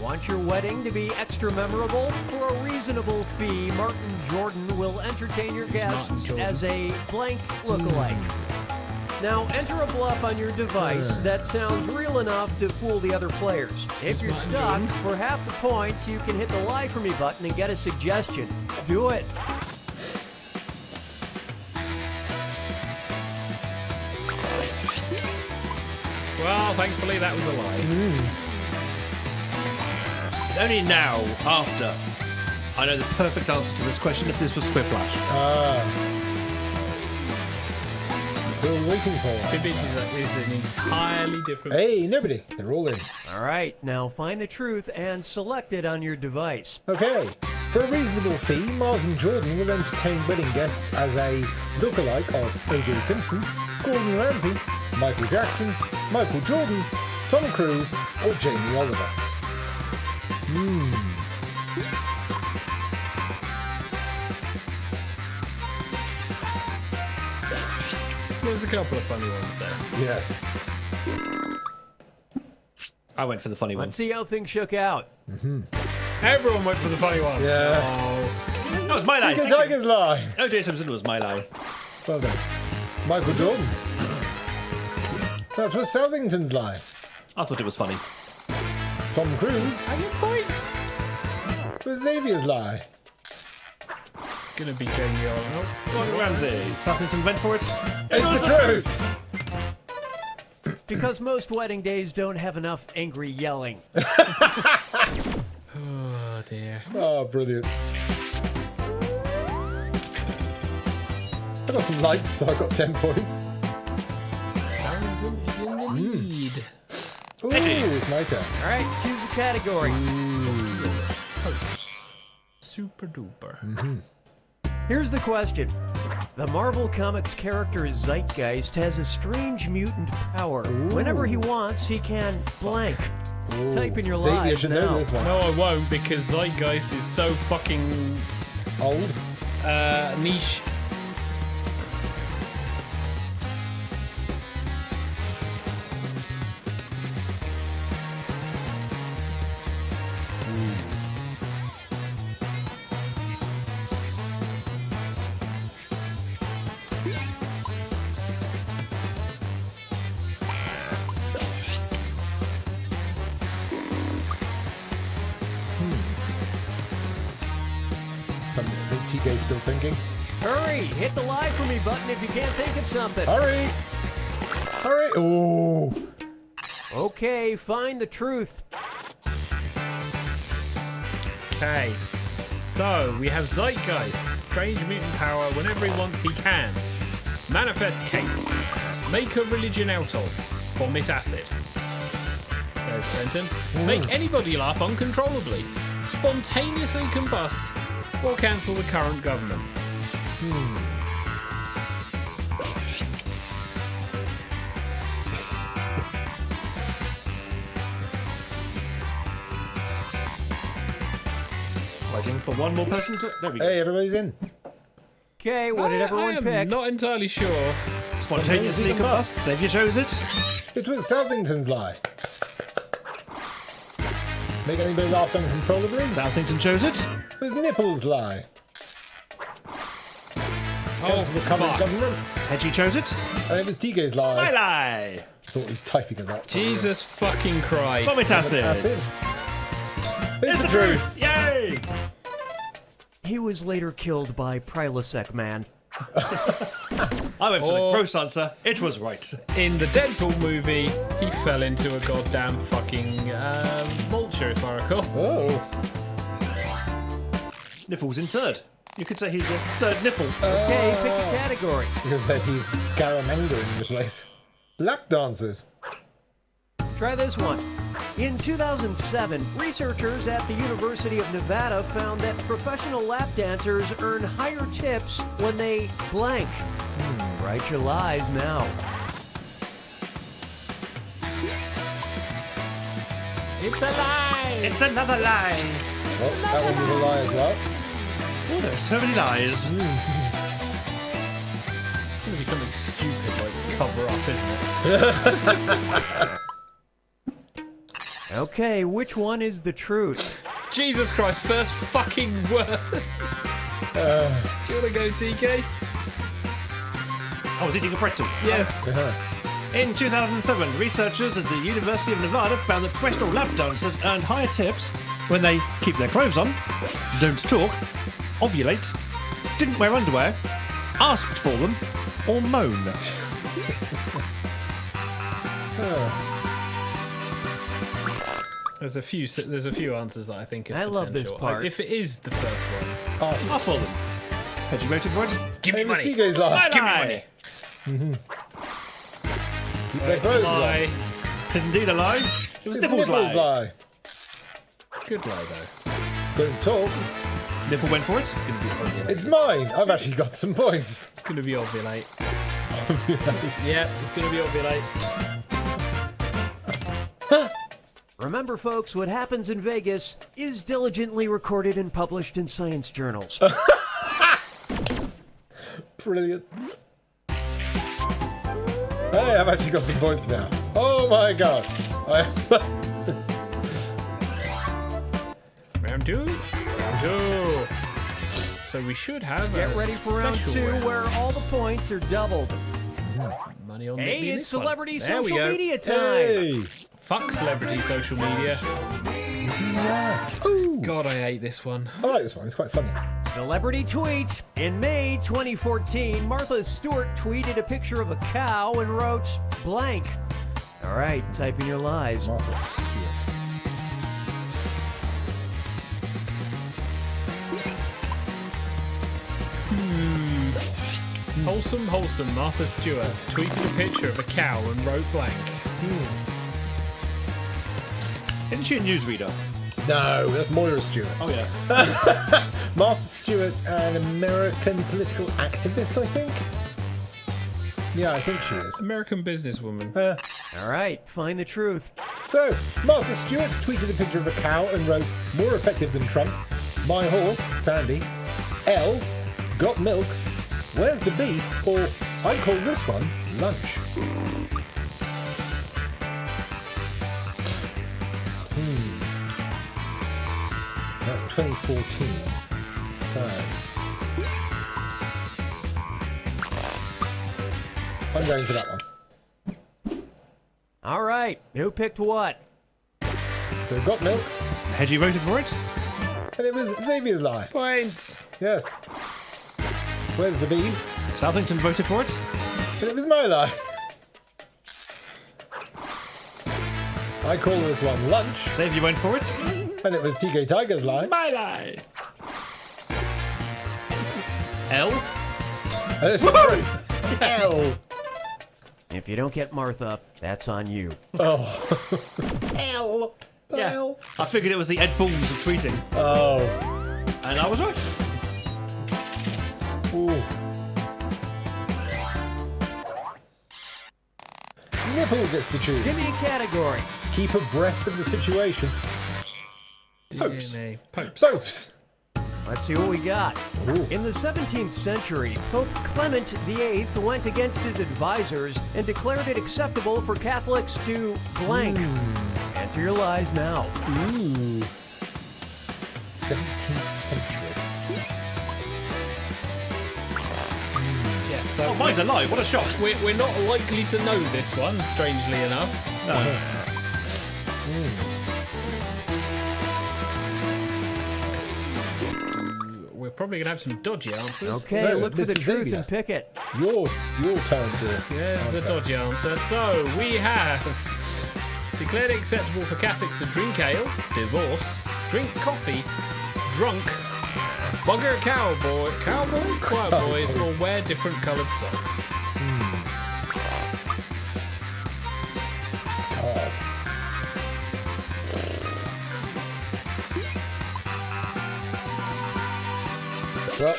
Want your wedding to be extra memorable? For a reasonable fee, Martin Jordan will entertain your guests Jordan. as a blank lookalike. Now, enter a bluff on your device that sounds real enough to fool the other players. If you're stuck, for half the points, you can hit the Lie For Me button and get a suggestion. Do it. Well, thankfully that was a lie. It's only now, after, I know the perfect answer to this question if this was Quiplash. We're waiting for. Fibbage is an entirely different. Hey, nobody. They're all in. All right, now find the truth and select it on your device. Okay. For a reasonable fee, Martin Jordan will entertain wedding guests as a lookalike of O.J. Simpson, Gordon Ramsay, Michael Jackson, Michael Jordan, Tom Cruise, or Jamie Oliver. There's a couple of funny ones there. Yes. I went for the funny one. Let's see how things shook out. Everyone went for the funny one. Yeah. Oh. That was my lie. The Tiger's lie. O.J. Simpson was my lie. Well done. Michael Jordan. That was Southington's lie. I thought it was funny. Tom Cruise. I get points. It was Xavier's lie. Gonna be Jamie Oliver. Gordon Ramsay. Southampton went for it. It's was the the truth. Because most wedding days don't have enough angry yelling. Oh dear. Oh, brilliant. I got some likes, so I got 10 points. Southampton is in the lead. Ooh, it's my turn. All right, choose a category. Super duper. Here's the question. The Marvel Comics character Zeitgeist has a strange mutant power. Whenever he wants, he can blank. Ooh. Type in your Xavier lives should now. know this one. No, I won't because Zeitgeist is so fucking Old. niche. Something I think TK's still thinking. Hurry, hit the lie for me button if you can't think of something. Hurry! Hurry! Ooh. Okay, find the truth. Okay. So we have Zeitgeist, strange mutant power whenever he wants he can. Manifest cake. Make a religion out of. Vomit acid. There's a sentence. Make anybody laugh uncontrollably. Spontaneously combust. Or cancel the current government. Waiting for one more person to... There we go. Hey, everybody's in. Okay, what did I everyone am pick? not entirely sure. Spontaneously combust. Xavier chose it. It was Southington's lie. Make anybody laugh uncontrollably? Southampton chose it. It was Nipple's lie. Oh, The current fuck. government. Hedgie chose it. And it was TK's My lie. lie. Thought he was typing a lot. Jesus fucking Christ. Vomit acid. Acid. It's the truth. Yay. He was later killed by Prilosec Man. I went for the Oh. gross answer. It was right. In the Deadpool movie, he fell into a goddamn fucking vulture, if I recall. Oh. Nipple's in third. You could say he's a third nipple. Okay, pick a category. Because then he's scaramandering the place. Lap dancers. Try this one. In 2007, researchers at the University of Nevada found that professional lap dancers earn higher tips when they blank. Write your lies now. It's a lie! It's another lie. Well, that one was a lie as well. Oh, there's so many lies. It's going to be something stupid like cover up, isn't it? Okay, which one is the truth? Jesus Christ, first fucking words! Do you want to go, TK? I was eating a pretzel. Yes. In 2007, researchers at the University of Nevada found that professional lap dancers earned higher tips when they keep their clothes on, don't talk, ovulate, didn't wear underwear, asked for them, or moan. There's a few answers that I think. I love this potential. part. If it is the first one, Asked for them. Had you voted for it? give me It was money. TK's lie. Give me money. Keep their clothes on. Lie. It is indeed a lie. It was It's Nipple's lie. lie. Good lie though. Don't talk. Nipple went for it. It's mine. I've actually got some points. It's gonna be ovulate. Yeah, it's gonna be ovulate. Remember, folks, what happens in Vegas is diligently recorded and published in science journals. Brilliant. Hey, I've actually got some points now. Oh my god. Round two. So we should have. Get ready for round two, where all the points are doubled. Money on Hey, Nick it's this one. celebrity There we social go. media time. Hey. Fuck celebrity social media. Ooh. God, I hate this one. I like this one. It's quite funny. Celebrity tweet. In May 2014, Martha Stewart tweeted a picture of a cow and wrote blank. All right, type in your lies. Martha Stewart. Wholesome Martha Stewart tweeted a picture of a cow and wrote blank. Isn't she a newsreader? No, that's Moira Stewart. Oh, yeah. Martha Stewart's an American political activist, I think. Yeah, I think she is. American businesswoman. All right, find the truth. So, Martha Stewart tweeted a picture of a cow and wrote, "More effective than Trump. My horse, Sandy. L. Got milk. Where's the beef?" Or, "I call this one lunch." That's 2014. So, I'm going for that one. All right, who picked what? So, got milk, Had you voted for it? and it was Xavier's lie. Points. Yes. Where's the beef? Southington voted for it? But it was my lie. I call this one lunch, Save you went for it? and it was TK Tiger's lie. My lie. L? And it's the truth. L. If you don't get Martha, that's on you. Oh. L. Yeah. L. I figured it was the Ed Balls of tweeting, Oh. and I was right. Ooh. Nipple gets to choose. Give me a category. Keep abreast of the situation. Popes. DNA. Popes. Popes. Let's see what we got. Ooh. In the 17th century, Pope Clement VIII went against his advisors and declared it acceptable for Catholics to blank. Enter your lies now. Ooh. 17th century. Yeah, so Oh, mine's a lie. What a shock. we're not likely to know this one, strangely enough. We're probably going to have some dodgy answers. Okay, So, look for the Mr. truth Xavier. and pick it. Your turn to Here's the answer. dodgy answer. So we have declared it acceptable for Catholics to drink ale, divorce, drink coffee, drunk, bugger cowboys, choir boys, or wear different coloured socks. God. Well,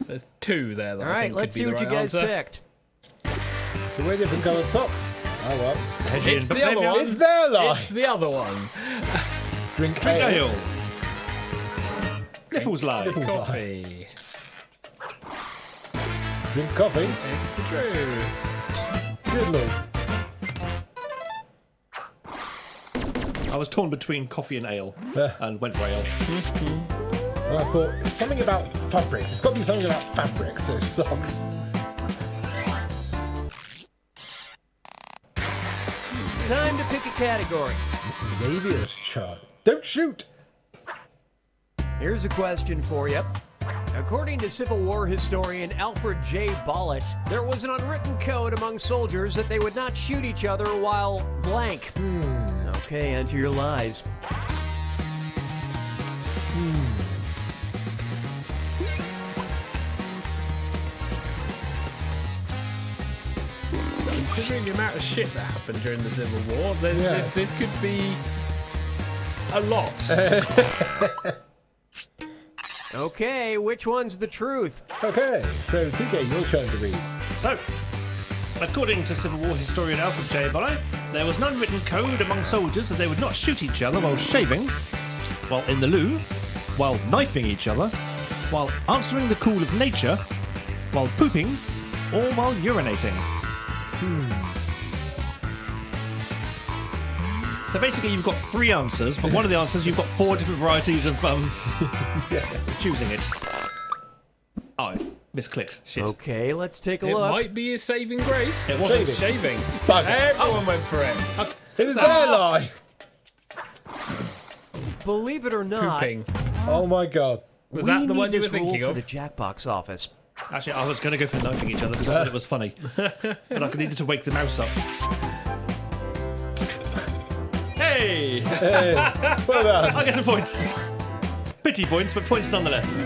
There's two there that All I right, think let's could see be what the you right guys answer. picked. so we're different coloured socks. Oh well. It's the other one. It's their lie. It's the other one. Drink Drink ale. ale. Nipples lie. Nipples lie. Coffee. Drink coffee. It's the truth. Good lord. I was torn between coffee and ale, and went for ale. And I thought, something about fabrics. It's got to be something about fabrics, so socks. Time to pick a category. Mr. Xavier's chart. Don't shoot! Here's a question for you. According to Civil War historian Alfred J. Bollett, there was an unwritten code among soldiers that they would not shoot each other while blank. Okay, enter your lies. Considering the amount of shit that happened during the Civil War, Yes. this could be a lot. Okay, which one's the truth? Okay, so TK, your turn to read. So, according to Civil War historian Alfred J. Bollett, There was an unwritten code among soldiers that they would not shoot each other while shaving, while in the loo, while knifing each other, while answering the call of nature, while pooping, or while urinating. So basically you've got 3 answers, but one of the answers you've got 4 different varieties of choosing it. Oh, misclicked. Shit. Okay, let's take a It look. might be a saving grace. It wasn't. Shaving. Bugger. Everyone went for it. It was their lie. Believe it or not, Pooping. Oh my god. Was we that the need one you were this rule thinking for of? the Jackbox office. Actually, I was going to go for knifing each other because I thought it was funny. But I needed to wake the mouse up. Hey! Hey, well done. I get some points. Pity points, but points nonetheless.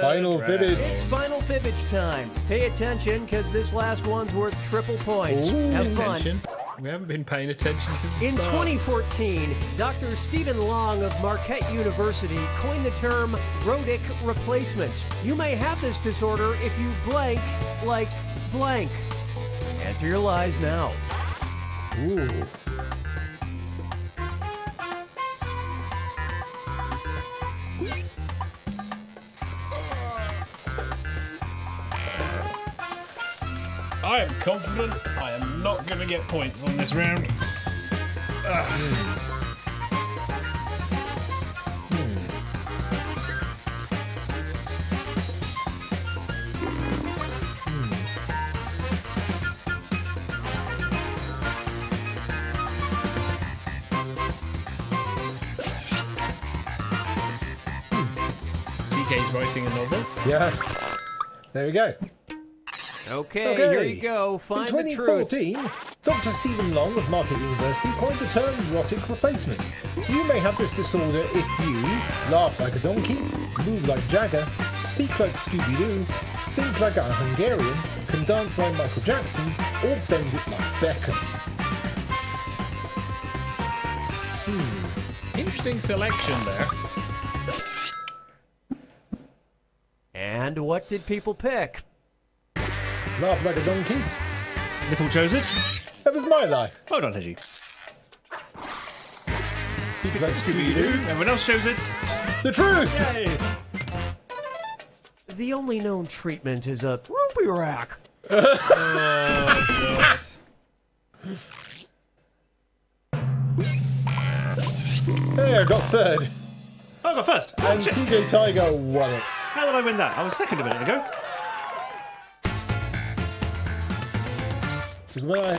Final fibbage. It's final fibbage time. Pay attention, because this last one's worth triple points. Ooh. Have fun. Attention. We haven't been paying attention since the In start. 2014, Dr. Stephen Long of Marquette University coined the term rhotic replacement. You may have this disorder if you blank like blank. Enter your lies now. Ooh. I am confident I am not going to get points on this round. TK's writing a novel. Yeah. There we go. Okay, here you go. In Find the truth. 2014, Dr. Stephen Long of Marquette University coined the term rhotic replacement. You may have this disorder if you laugh like a donkey, move like Jagger, speak like Scooby-Doo, think like a Hungarian, can dance like Michael Jackson, or bend it like Beckham. Interesting selection there. And what did people pick? Laugh like a donkey? Nicole chose it. That was my lie. Well done, Hedgie. Speak like Scooby-Doo. Everyone else chose it. The truth! Yay! The only known treatment is a ruby rack. Hey, I got third. Oh, I got first. Oh, And shit. TJ Tiger won it. How did I win that? I was second a minute ago. Because when I...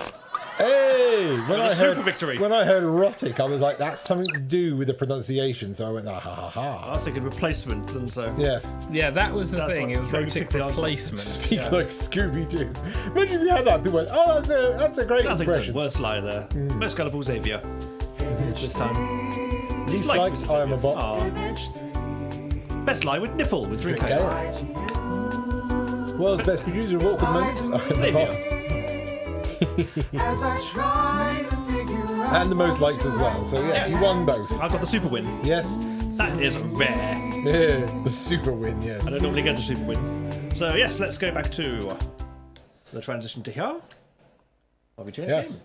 Hey! When a I super heard, victory. When I heard rhotic, I was like, that's something to do with the pronunciation. So I went, ah, ha, ha, ha. I was thinking replacement, and so... Yes. Yeah, that was the That's thing. what It was made me rhotic pick the answer. replacement. Speak like Scooby-Doo. Imagine if you had that. People went, oh, that's a great Nothing to impression. worst lie there. Most colourful Xavier. This time. Least like liked, Mrs. I am a Xavier. bot. Aw. Best lie with nipple with drink Okay. ale. World's best producer of awkward moments. I am a Xavier. bot. And the most likes as well. So yes, you won both. I got the super win. Yes. That is rare. Yeah, the super win, yes. I don't normally get the super win. So yes, let's go back to the transition to here. Are we changing Yes.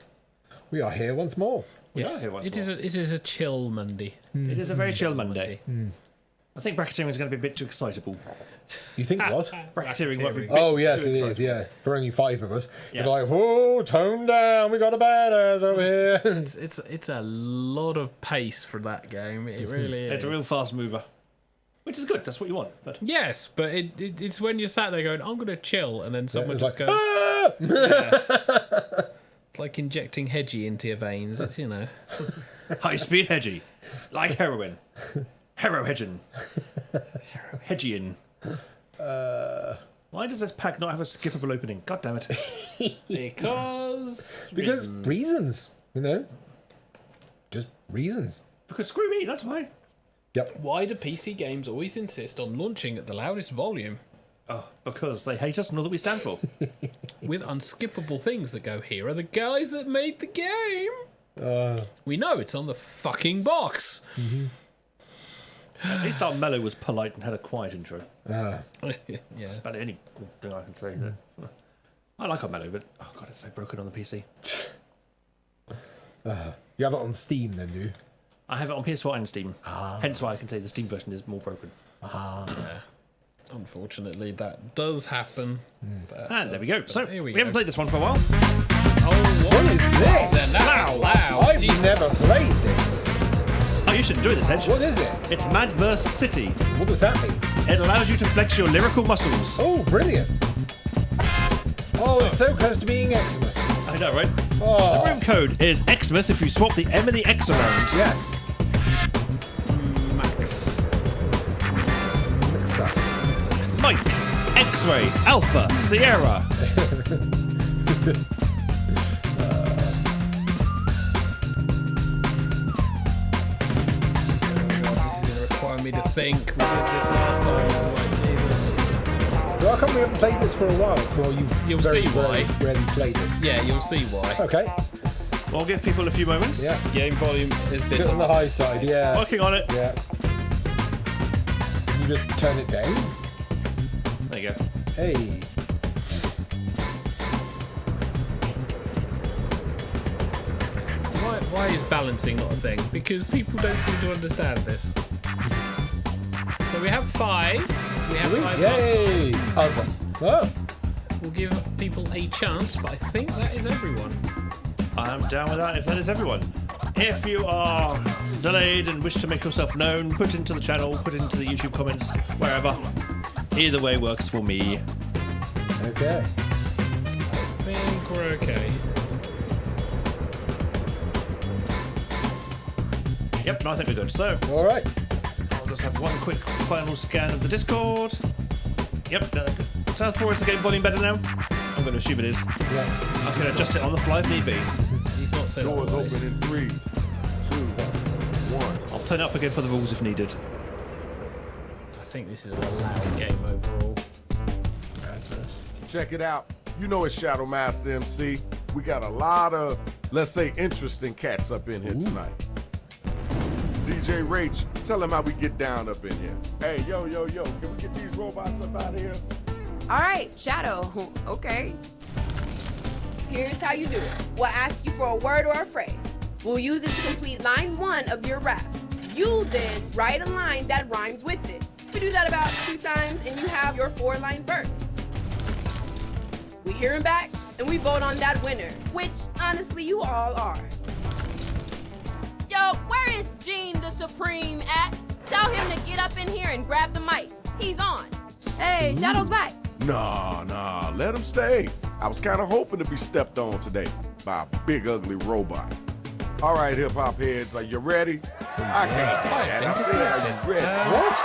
We are here once more. We are here once It more. is a chill Monday. It is a very chill Monday. I think bracketeering is going to be a bit too excitable. You think what? Bracketeering might be a bit Oh yes, too it is. excitable. Yeah, for only 5 of us. Yeah. You're like, whoa, tone down. We got a badass over here. It's a lot of pace for that game. It really is. It's a real fast mover. Which is good, that's what you want. But Yes, but it's when you're sat there going, I'm going to chill, and then someone It's just like, goes, "Ah!" it's like injecting hedgie into your veins. It's, you know. high speed hedgy. Like heroin. Hero hedging. Hedgian. Why does this pack not have a skippable opening? God damn it. Because reasons, you know, just reasons. Because screw me, that's why. Yep. Why do PC games always insist on launching at the loudest volume? Oh, because they hate us and all that we stand for. With unskippable things that go, here are the guys that made the game. We know it's on the fucking box. At least our Mellow was polite and had a quiet intro. Yeah. That's about the only thing I can say. That I like our Mellow, but oh god, it's so broken on the PC. You have it on Steam then, do you? I have it on PS4 and Steam. Hence why I can say the Steam version is more broken. Yeah. Unfortunately, that does happen. And there we go. So, Here we we haven't go. played this one for a while. Oh, What is this? Then that's loud. I've Jesus. never played this. Oh, you should enjoy this, Edge. What is it? It's Madverse City. What does that mean? It allows you to flex your lyrical muscles. Oh, brilliant. Oh, it's so close to being Xmas. I know, right? Oh. The room code is Xmas if you swap the M and the X around. Yes. Max. Suss. Mike, X-Ray, Alpha, Sierra. This is going to require me to think. We did this last time. Oh, my Jesus. So how come we haven't played this for a while? Well, You'll very see why. rarely played this. Yeah, you'll see why. Okay. We'll give people a few moments. Yes. Game volume is a Bit bit on the high side, yeah. Working on it. Yeah. You just turn it down. There you go. Hey. Why is balancing not a thing? Because people don't seem to understand this. So we have 5. We have 5 Yay! Other. Oh. We'll give people a chance, but I think that is everyone. I'm down with that if that is everyone. If you are delayed and wish to make yourself known, put into the channel, put into the YouTube comments, wherever. Either way works for me. Okay. I think we're okay. Yep, no, I think we're good. So, All right. I'll just have one quick final scan of the Discord. Yep, Southpaw, is the game volume better now? I'm going to assume it is. Yeah. I can adjust it on the fly if need be. He's not saying Doors otherwise. open in 3, 2, 1. I'll turn it up again for the rules if needed. I think this is a loud game overall. Check it out. You know it's Shadow Master MC. We got a lot of, let's say, interesting cats up in here tonight. DJ Rach, tell him how we get down up in here. Hey, yo, can we get these robots up out of here? All right, Shadow. Okay. Here's how you do it. We'll ask you for a word or a phrase. We'll use it to complete line 1 of your rap. You then write a line that rhymes with it. We do that about 2 times and you have your 4-line verse. We hear him back and we vote on that winner, which honestly you all are. Yo, where is Gene the Supreme at? Tell him to get up in here and grab the mic. He's on. Hey, Shadow's back. Nah, let him stay. I was kind of hoping to be stepped on today by a big ugly robot. All right, hip-hop heads, are you ready? I can't do that. I said, are you ready? What?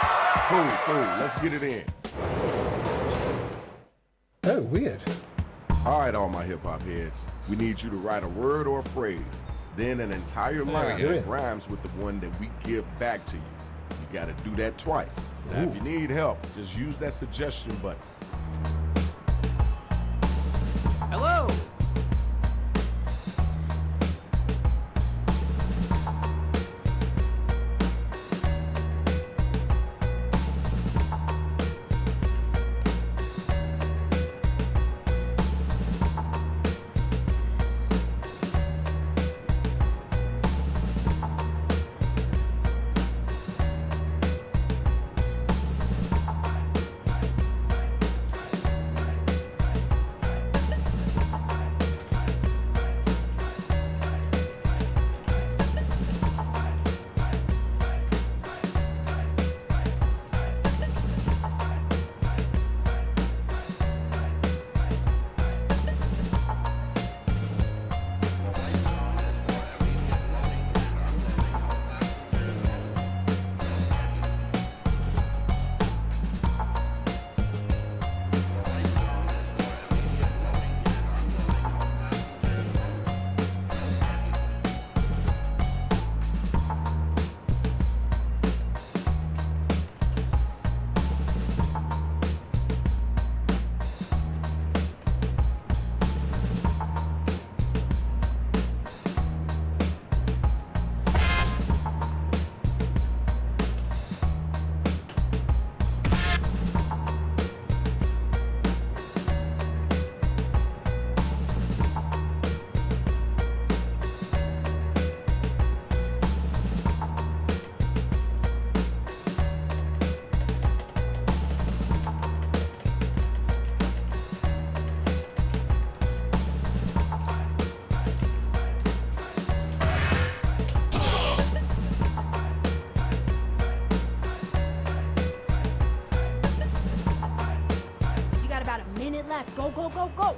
Cool, let's get it in. Oh, weird. All right, all my hip-hop heads, we need you to write a word or a phrase, then an entire line go. that rhymes with the one that we give back to you. You gotta do that twice. Now, if you need help, just use that suggestion button. Hello. left. Go, go, go, go.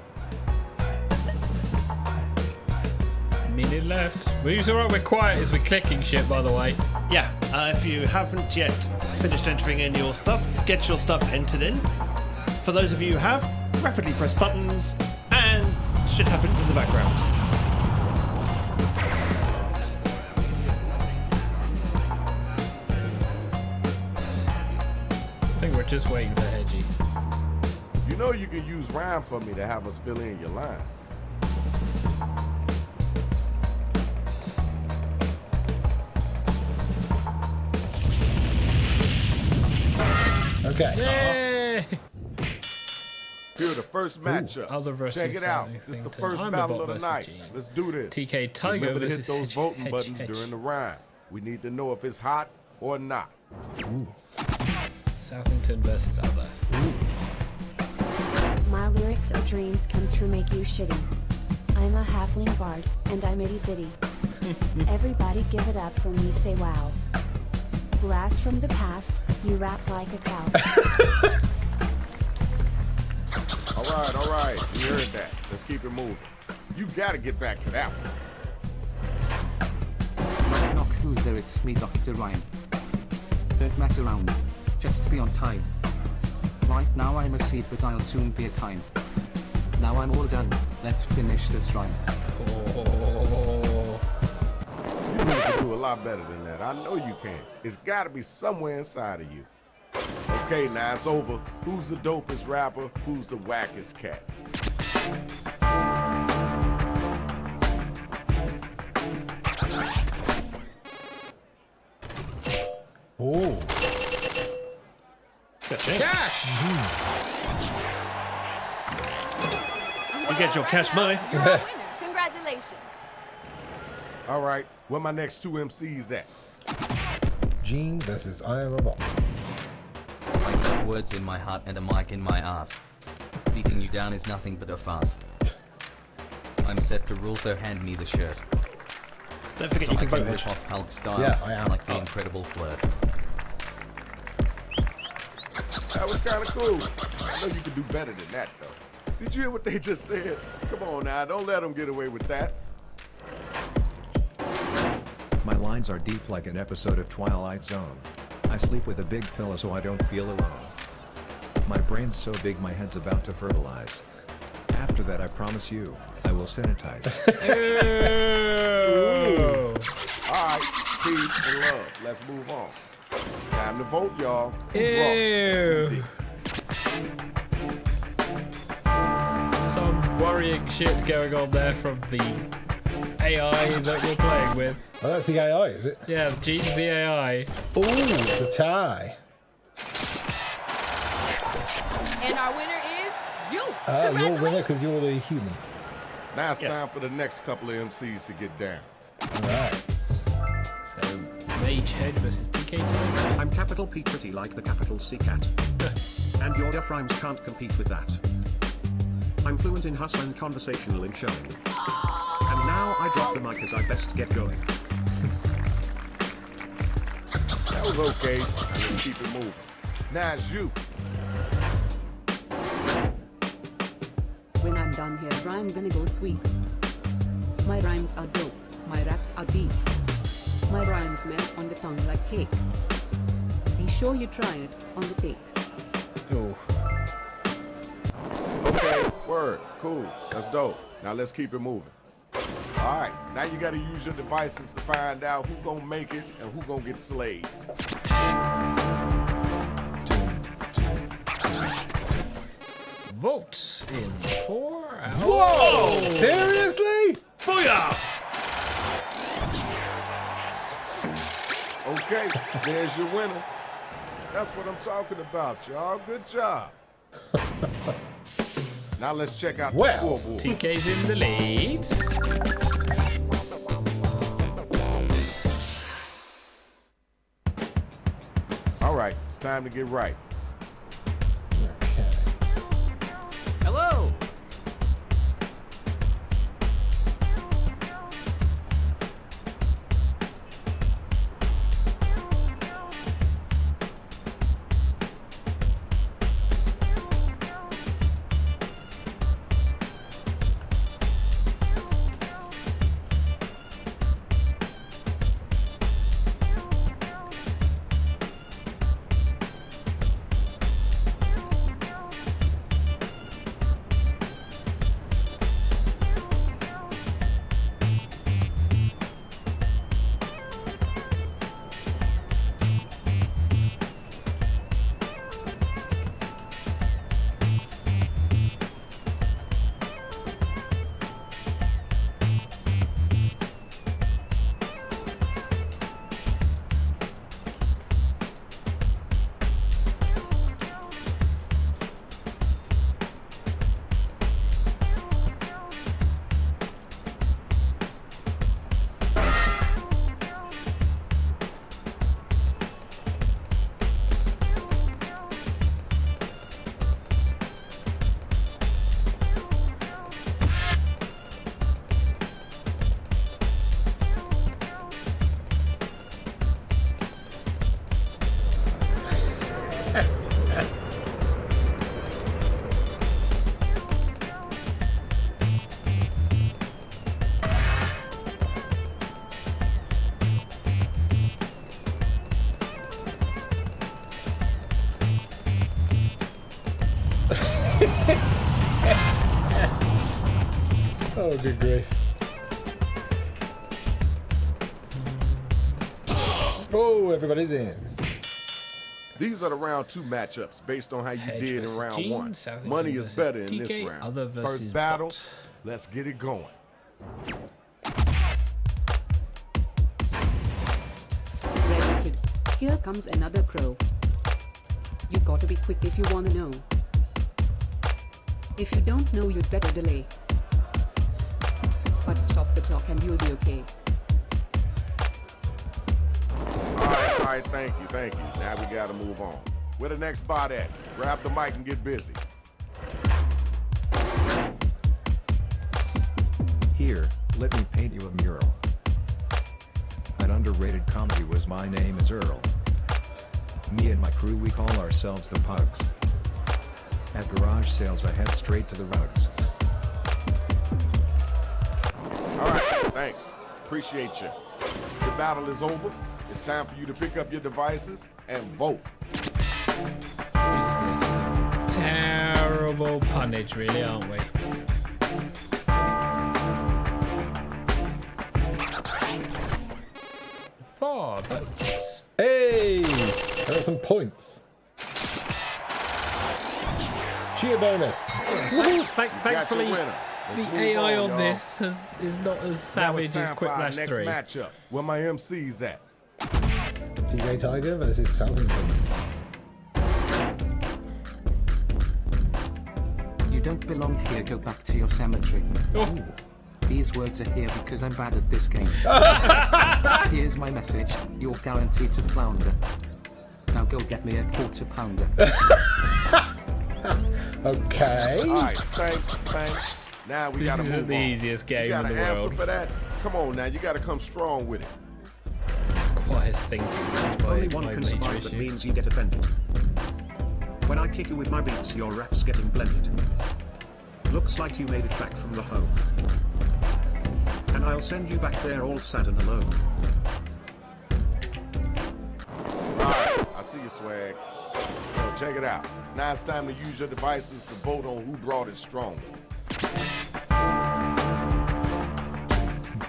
Minute left. We're alright, we're quiet as we're clicking shit, by the way. Yeah, if you haven't yet finished entering in your stuff, get your stuff entered in. For those of you who have, rapidly press buttons, and shit happens in the background. I think we're just waiting for Hedgie. You know you can use rhyme for me to have us fill in your line. Okay. Yay! Here the first matchup. Other versus Check it out. Sally This is the Thington. first I'm battle Bot of the versus night. Gene. Let's do this. TK Tiger Remember to hit versus those voting Hedge, buttons Hedge. during the rhyme. We need to know if it's hot or not. Southington versus other. My lyrics are dreams come true, make you shitty. I'm a halfling bard, and I'm itty bitty. Everybody give it up for me, say wow. Blast from the past, you rap like a cow. All right. You heard that. Let's keep it moving. You gotta get back to that one. Knock knock, who's there? It's me, Dr. Rhyme. Don't mess around. Just be on time. Right now I'm a seed, but I'll soon be a time. Now I'm all done. Let's finish this rhyme. Oh. You need to do a lot better than that. I know you can. It's gotta be somewhere inside of you. Okay, now it's over. Who's the dopest rapper? Who's the wackest cat? Oh. Cash! You get your cash money. You're a winner. Congratulations. All right, where my next two MCs at? Gene versus I Am a Bot. I got words in my heart and a mic in my ass. Beating you down is nothing but a farce. I'm set to rule, so hand me the shirt. Don't forget So you I can vote, rip Hedge. off Hulk style, Yeah, I am. like the Incredible Flirt. That was kind of cool. I know you can do better than that, though. Did you hear what they just said? Come on now, don't let them get away with that. My lines are deep like an episode of Twilight Zone. I sleep with a big pillow so I don't feel alone. My brain's so big my head's about to fertilize. After that I promise you, I will sanitize. All right, peace and love. Let's move on. Time to vote, y'all. Who Ew. brought? Some worrying shit going on there from the AI that we're playing with. Oh, that's the AI, is it? Yeah, Gene's the AI. Ooh, the tie. And our winner is you. You're a winner Congratulations. because you're the human. Now it's Yes. time for the next couple of MCs to get down. All right. So, Mage Head versus TK Tiger. I'm capital P pretty like the capital C cat. And your F rhymes can't compete with that. I'm fluent in hustle and conversational in showing. And now I drop the mic as I best get going. That was okay. Let's keep it moving. Now it's you. When I'm done here, I'm gonna go sweep. My rhymes are dope, my raps are deep. My rhymes melt on the tongue like cake. Be sure you try it on the take. Oh. Okay, word, cool, that's dope. Now let's keep it moving. All right, now you gotta use your devices to find out who gonna make it and who gonna get slayed. Votes in 4 hours. Whoa! Seriously? Booyah! Okay, there's your winner. That's what I'm talking about, y'all. Good job. Now let's check out the Well, scoreboard. TK's in the lead. All right, it's time to get right. Hello. Oh, good grief. Oh, everybody's in. These are the round 2 matchups based on how you Hedge did in versus round Gene, 1. Southington Money is versus better in TK, this round. other versus First battle, bot. let's get it going. Ready, kid. Here comes another crow. You gotta be quick if you wanna know. If you don't know, you'd better delay. But stop the clock and you'll be okay. All right, thank you. Now we gotta move on. Where the next bot at? Grab the mic and get busy. Here, let me paint you a mural. At Underrated Comedy was my name is Earl. Me and my crew, we call ourselves the Pugs. At garage sales I head straight to the rugs. All right, thanks. Appreciate you. The battle is over. It's time for you to pick up your devices and vote. Terrible punnage, really, aren't we? Four votes. Hey! There are some points. Cheer bonus. Thankfully, Let's the move AI on, on y'all. this is not as Now it's savage as time Quick for our Lash next 3. matchup. Where my MC's at? TJ Tiger versus Southington. You don't belong here, go back to your cemetery. Oh. These words are here because I'm bad at this game. Here's my message, you're guaranteed to flounder. Now go get me a quarter pounder. Okay. All right, thanks. Now we This gotta isn't move the on. easiest game You got in an the answer world. for that? Come on now, you gotta come strong with it. Quiet thinking is my, Only one my can major survive, that issue. means you get offended. When I kick you with my beats, your rap's getting blended. Looks like you made it back from the home. And I'll send you back there all sad and alone. Alright, I see you, swag. So check it out. Now it's time to use your devices to vote on who brought it stronger.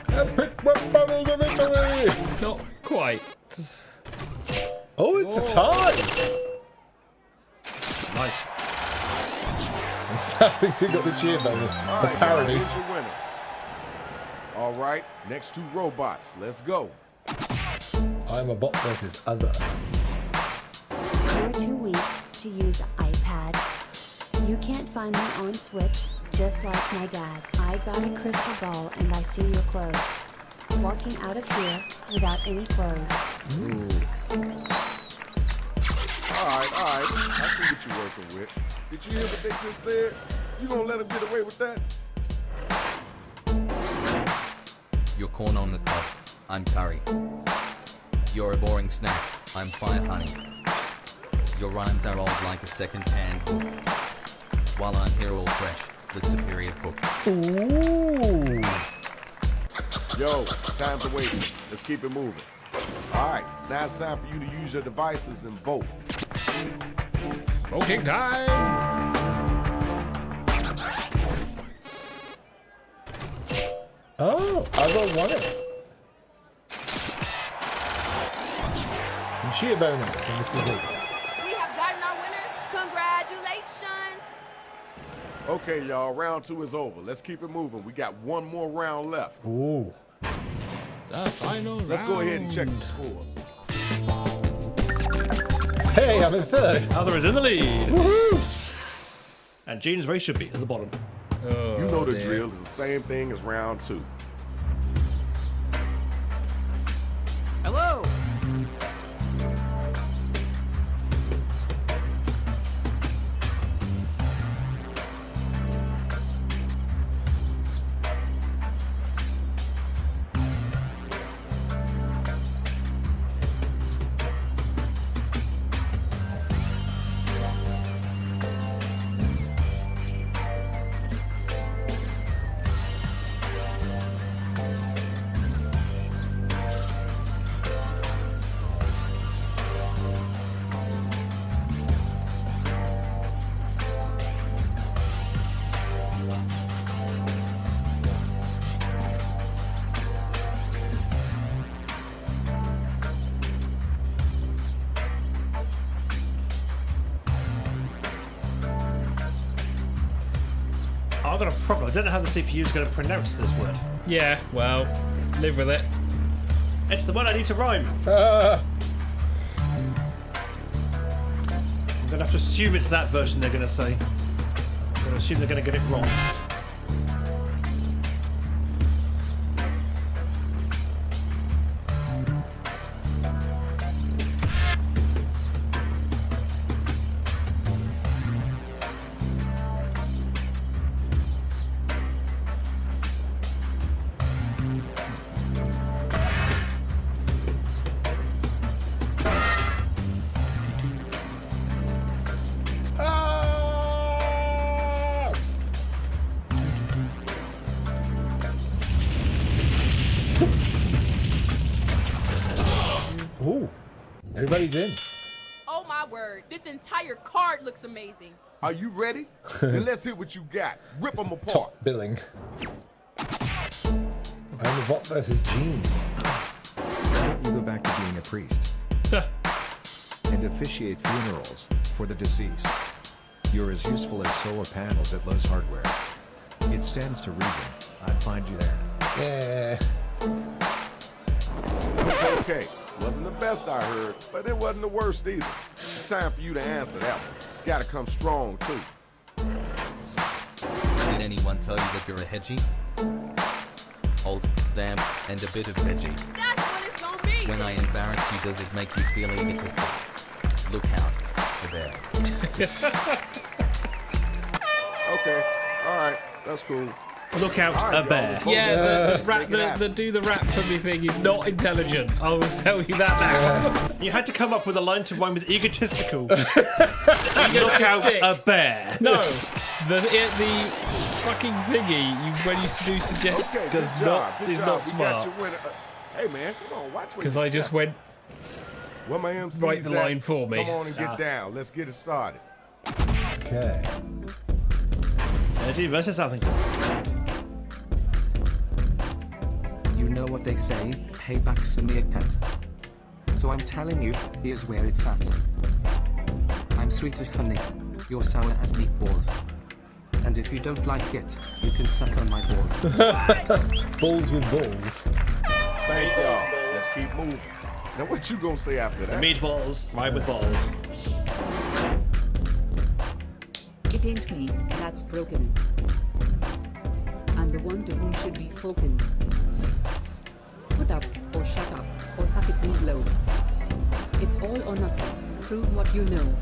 Epic rap battles of victory! Not quite. Oh, it's a tie! Nice. And Southington got the cheer bonus. The Alright, parody. here's your winner. Alright, next 2 robots. Let's go. I'm a bot versus other. You're too weak to use iPad. You can't find me on Switch, just like my dad. I got a crystal ball and I see your clothes. Walking out of here without any clothes. Alright. I see what you're working with. Did you hear what they just said? You gonna let them get away with that? You're corn on the cob. I'm curry. You're a boring snack. I'm fire honey. Your rhymes are old like a second-hand cook. While I'm here all fresh, the superior cook. Ooh. Yo, time's a wasting. Let's keep it moving. Alright, now it's time for you to use your devices and vote. Voting time! Oh, other won it. And cheer bonus from Mr. Z. We have gotten our winner. Congratulations. Okay, y'all, round 2 is over. Let's keep it moving. We got one more round left. Ooh. The final Let's go ahead and check the scores. Hey, I'm in third. Other is in the lead. Woohoo! And Gene's race should be at the bottom. Oh, You know the dear. drill. It's the same thing as round 2. Hello. I've got a problem. I don't know how the CPU is going to pronounce this word. Yeah, well, live with it. It's the one I need to rhyme. Ah. I'm going to have to assume it's that version they're going to say. I'm going to assume they're going to get it wrong. Ooh, everybody's in. Oh my word, this entire card looks amazing. Are you ready? Then let's hear what you got. Rip them apart. Top billing. I'm the bot versus Gene. Why don't you go back to being a priest and officiate funerals for the deceased? You're as useful as solar panels at Lowe's Hardware. It stands to reason I'd find you there. Yeah. Okay, wasn't the best I heard, but it wasn't the worst either. It's time for you to answer that one. Gotta come strong, too. Did anyone tell you that you're a hedgie? Old, damn, and a bit of veggie. That's what it's gonna be. When I embarrass you, does it make you feel egotistic? Look out, there. Okay, alright, that's cool. Look out, All right, a bear. y'all. Yeah, Make it happen. the do the rap for me thing is not intelligent. I will tell you that now. You had to come up with a line to rhyme with egotistical. Look out, a bear. No, the fucking thingy when you do suggest Okay, does good job, not good is job. not We got smart. your winner. Hey man, come on, watch what Because you I just step. went Where my MC's write the at? line for me. Come on and get down. Let's get it started. Okay. Eddie versus Southington. You know what they say, payback's a meerkat. So I'm telling you, here's where it's at. I'm sweet as honey, you're sour as meatballs. And if you don't like it, you can suck on my balls. Balls with balls. Thank y'all. Let's keep moving. Now what you gonna say after that? Meatballs, rhyme with balls. It ain't me that's broken. I'm the one to whom should be spoken. Put up, or shut up, or suck it and blow. It's all or nothing. Prove what you know.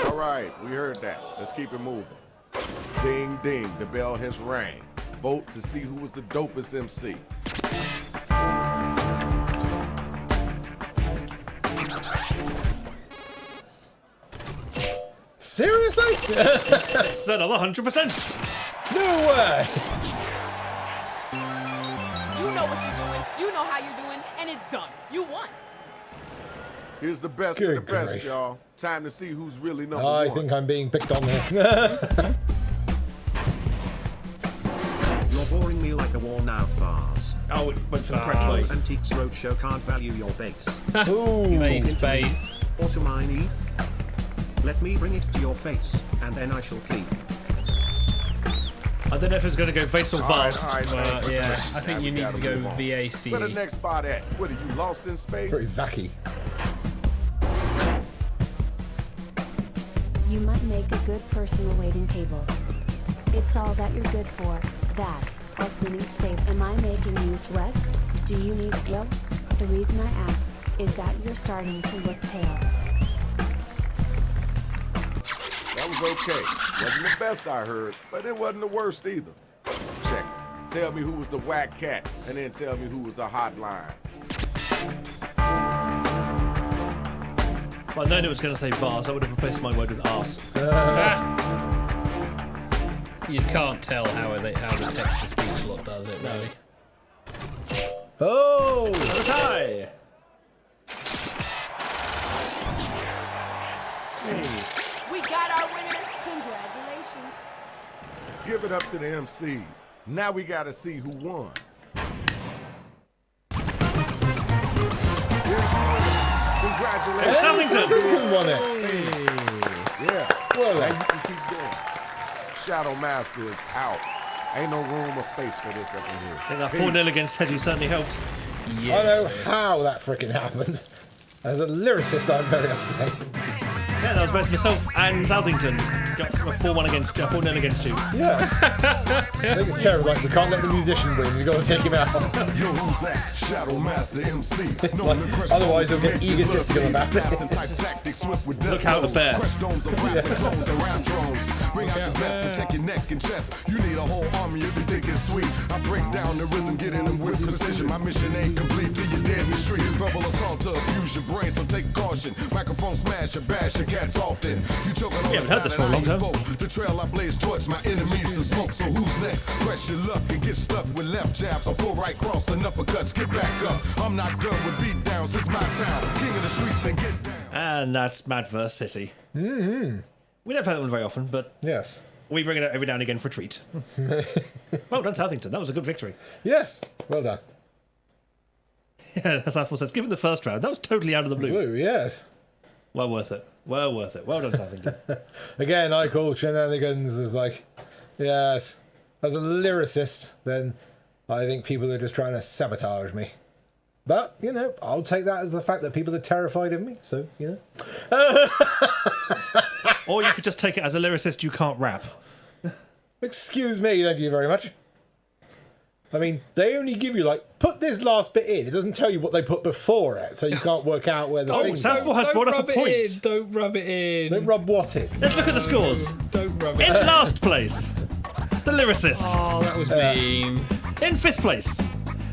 All right, we heard that. Let's keep it moving. Ding, ding, the bell has rang. Vote to see who was the dopest MC. Seriously? That's another 100%. No way. You know what you're doing, you know how you're doing, and it's done. You won. Here's the best Good of the best, grief. y'all. Time to see who's really number I one. think I'm being picked on here. You're boring me like a worn-out vase. Oh, it went for the correct way. Antiques Roadshow can't value your base. Ooh. Space. Or to mine. Let me bring it to your face, and then I shall flee. I don't know if it's going to go vase or vase. All right, Well, man. yeah, I Now think we you need gotta to go move on. VACE. Where the next spot at? What are you, lost in space? Pretty vacky. You might make a good personal waiting tables. It's all that you're good for, that, or cleaning state. Am I making you sweat? Do you need oil? The reason I ask is that you're starting to look pale. That was okay. Wasn't the best I heard, but it wasn't the worst either. Check. Tell me who was the whack cat, and then tell me who was the hot line. If I'd known it was going to say vase, I would have replaced my word with arse. You can't tell how the text-to-speech lot does it, really. Oh! A tie! We got our winner. Congratulations. Give it up to the MCs. Now we gotta see who won. Here's your winner. Congratulations. Southington! Southington won it. Yeah. Well Well Hey, done. you can keep going. Shadow Master is out. Ain't no room or space for this up in here. I think that 4-0 against Teddy certainly helped. I know how that freaking happened. As a lyricist, I'm very upset. Yeah, that was both myself and Southington. Got a 4-1 against 4-0 against you. Yes. I think it's terrible. Like, we can't let the musician win. We've got to take him out. Yo, who's that? Shadow Master MC. Like, otherwise, they'll get egotistical about it. Look out the bear. Bring out the best, protect your neck and chest. You need a whole army if you think it's sweet. I break down the rhythm, get in them with precision. My mission ain't complete till you're dead in the street. Verbal assault to abuse your brain, so take caution. Microphone smash or bash your cats often. You choking on We haven't heard this for a long time. the trail I blaze towards my enemies to smoke. So who's next? Press your luck and get stuck with left jabs or full right cross and uppercuts. Get back up. I'm not done with beat downs. This my town. King of the streets and get down. And that's Madverse City. Mm-hmm. We don't play that one very often, but yes, we bring it out every now and again for a treat. Well done, Southington. That was a good victory. Yes, well done. Yeah, as Southpaw says, given the first round, that was totally out of the blue. Yes. Well worth it. Well worth it. Well done, Southington. Again, I call shenanigans as like, yes, as a lyricist, then I think people are just trying to sabotage me. But, you know, I'll take that as the fact that people are terrified of me, so, you know. Or you could just take it as a lyricist you can't rap. Excuse me, thank you very much. I mean, they only give you, like, put this last bit in. It doesn't tell you what they put before it, so you can't work out where the things Southpaw has brought up a point. Don't rub it in. Don't rub what in? Let's look at the scores. Don't rub it In last place, the lyricist. Oh, that was mean. In 5th place,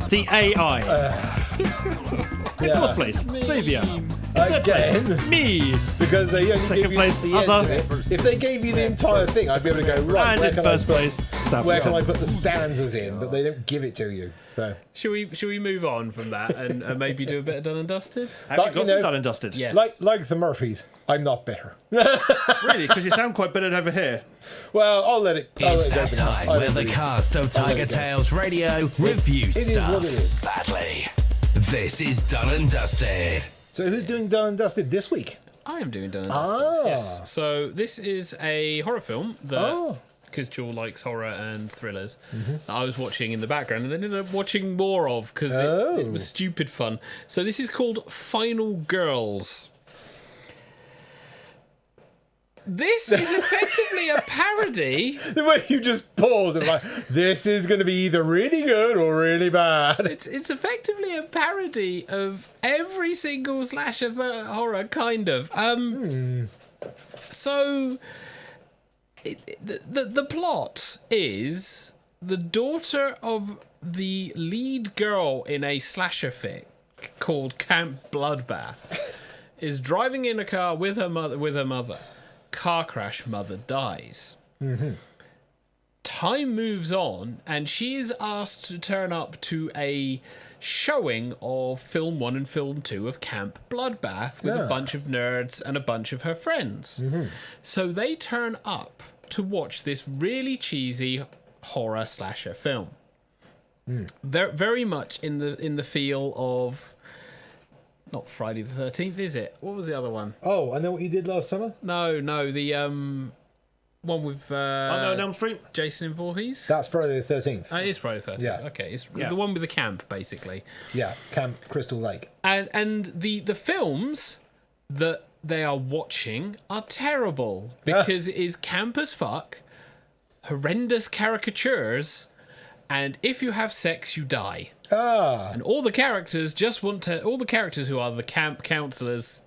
the AI. In 4th place, Xavier. In 3rd place, me. Because they only Second give you place, the end other. of it. If they gave you the entire thing, I'd be able to go, right, And where in can first I put, place, where can I Southpaw. put the stanzas in? But they don't give it to you. So Should we move on from that and maybe do a bit of done and dusted? Have you got some done and dusted? Yes. like the Murphys, I'm not bitter. Really? Because you sound quite bitter over here. Well, I'll let it. It's that time where the cast of Tiger Tales Radio review It is stuff what it is. badly. This is Done and Dusted. So who's doing Done and Dusted this week? I am doing done and dusted. Yes. So this is a horror film that because Jewel likes horror and thrillers, that I was watching in the background and then ended up watching more of because it was stupid fun. So this is called Final Girls. This is effectively a parody. The way you just pause and like, this is going to be either really good or really bad. It's effectively a parody of every single slasher horror, kind of. So the plot is the daughter of the lead girl in a slasher fic called Camp Bloodbath is driving in a car with her mother. Car crash, mother dies. Time moves on, and she is asked to turn up to a showing of Film 1 and Film 2 of Camp Bloodbath with a bunch of nerds and a bunch of her friends. So they turn up to watch this really cheesy horror slasher film. Very much in the feel of... Not Friday the 13th, is it? What was the other one? Oh, I know what you did last summer? No, the one with Nightmare on Elm Street? Jason in Voorhees? That's Friday the 13th. It is Friday the 13th. Yeah. Okay, it's the one with the camp, basically. Yeah, Camp Crystal Lake. And the films that they are watching are terrible because it is camp as fuck, horrendous caricatures, and if you have sex, you die. And all the characters all the characters who are the camp counselors,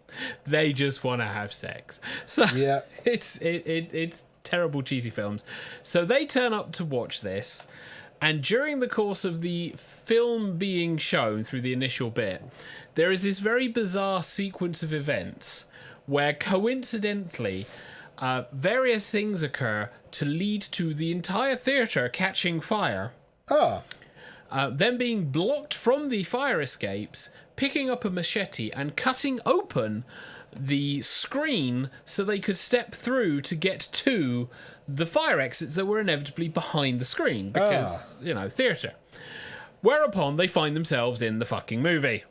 they just want to have sex. So it's terrible cheesy films. So they turn up to watch this, and during the course of the film being shown through the initial bit, there is this very bizarre sequence of events where coincidentally various things occur to lead to the entire theatre catching fire. Them being blocked from the fire escapes, picking up a machete and cutting open the screen so they could step through to get to the fire exits that were inevitably behind the screen because, theatre. Whereupon they find themselves in the fucking movie.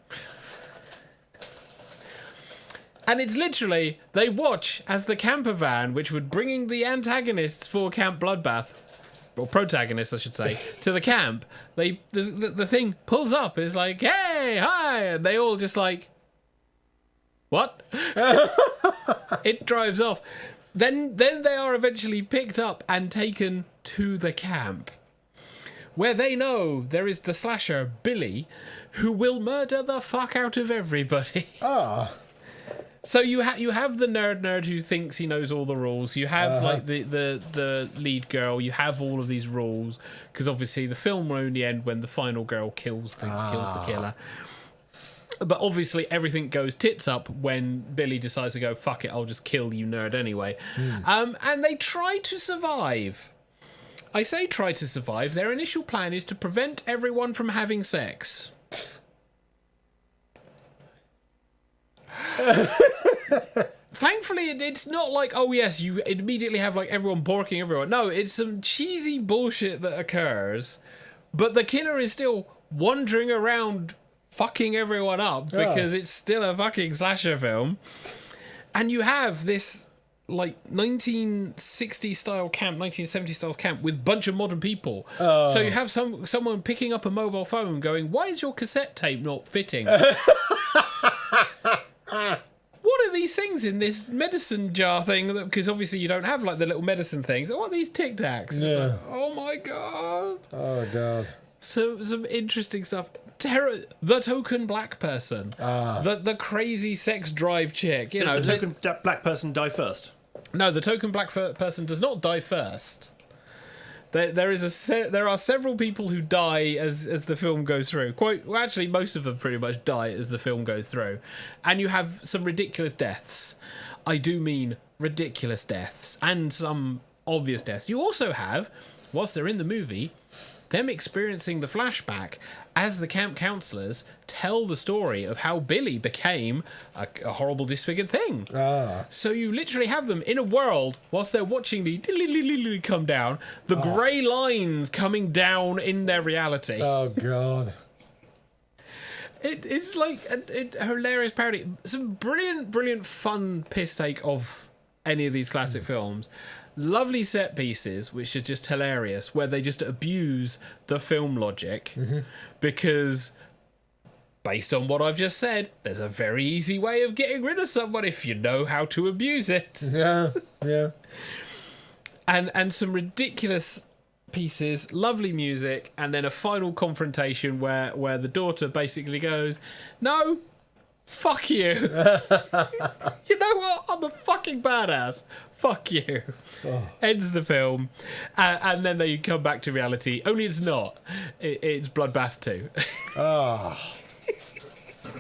And it's literally, they watch as the camper van, which would bringing the antagonists for Camp Bloodbath, or protagonists, I should say, to the camp, the thing pulls up. It's like, hey, hi, and they all just like, what? It drives off. Then they are eventually picked up and taken to the camp, where they know there is the slasher Billy, who will murder the fuck out of everybody. Ah. So you have the nerd who thinks he knows all the rules. You have like the lead girl. You have all of these rules because obviously the film will only end when the final girl kills the killer. But obviously everything goes tits up when Billy decides to go, fuck it, I'll just kill you nerd anyway. And they try to survive. I say try to survive. Their initial plan is to prevent everyone from having sex. Thankfully, it's not like, oh yes, you immediately have like everyone borking everyone. No, it's some cheesy bullshit that occurs, but the killer is still wandering around fucking everyone up because it's still a fucking slasher film. And you have this like 1960 style camp, 1970 style camp with a bunch of modern people. So you have someone picking up a mobile phone going, why is your cassette tape not fitting? What are these things in this medicine jar thing? Because obviously you don't have like the little medicine things. What are these Tic Tacs? It's like, oh my god. Oh god. So some interesting stuff. The token black person. The crazy sex drive chick. You know, the token black person die first. No, the token black person does not die first. There are several people who die as the film goes through. Actually, most of them pretty much die as the film goes through, and you have some ridiculous deaths. I do mean ridiculous deaths, and some obvious deaths. You also have, whilst they're in the movie, them experiencing the flashback as the camp counselors tell the story of how Billy became a horrible disfigured thing. So you literally have them in a world whilst they're watching the come down, the grey lines coming down in their reality. Oh god. It's like a hilarious parody. Some brilliant fun piss take of any of these classic films. Lovely set pieces, which are just hilarious, where they just abuse the film logic because, based on what I've just said, there's a very easy way of getting rid of someone if you know how to abuse it. Yeah. And some ridiculous pieces, lovely music, and then a final confrontation where the daughter basically goes, no, fuck you. You know what? I'm a fucking badass. Fuck you. Ends the film. And then they come back to reality. Only it's not. It's Bloodbath 2.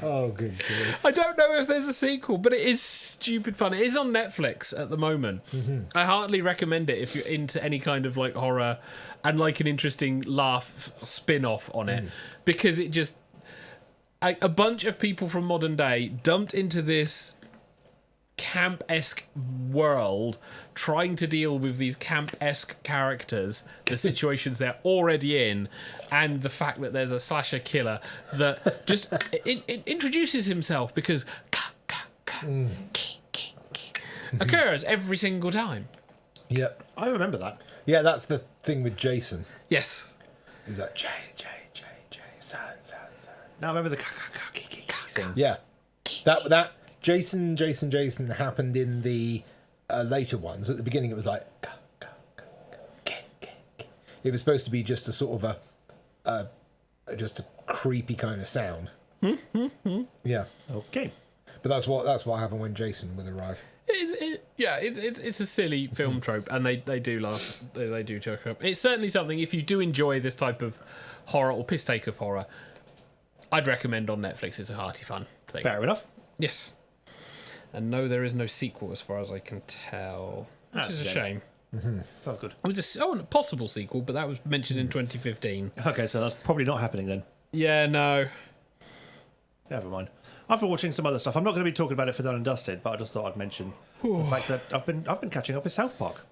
Oh, good grief. I don't know if there's a sequel, but it is stupid fun. It is on Netflix at the moment. I heartily recommend it if you're into any kind of like horror and like an interesting laugh spin-off on it. Because it just... a bunch of people from modern day dumped into this camp-esque world trying to deal with these camp-esque characters, the situations they're already in, and the fact that there's a slasher killer that just it introduces himself because occurs every single time. Yep. I remember that. Yeah, that's the thing with Jason. Yes. Is that J, son. Now I remember the thing. Yeah. That Jason happened in the later ones. At the beginning it was like it was supposed to be just a sort of just a creepy kind of sound. Yeah. Okay. But that's what happened when Jason would arrive. It's a silly film trope, and they do laugh. They do choke up. It's certainly something, if you do enjoy this type of horror or piss take of horror, I'd recommend on Netflix. It's a hearty fun thing. Fair enough. Yes. And no, there is no sequel as far as I can tell, which is a shame. Sounds good. It was a possible sequel, but that was mentioned in 2015. Okay, so that's probably not happening then. Yeah, no. Never mind. I've been watching some other stuff. I'm not going to be talking about it for Done and Dusted, but I just thought I'd mention the fact that I've been catching up with South Park.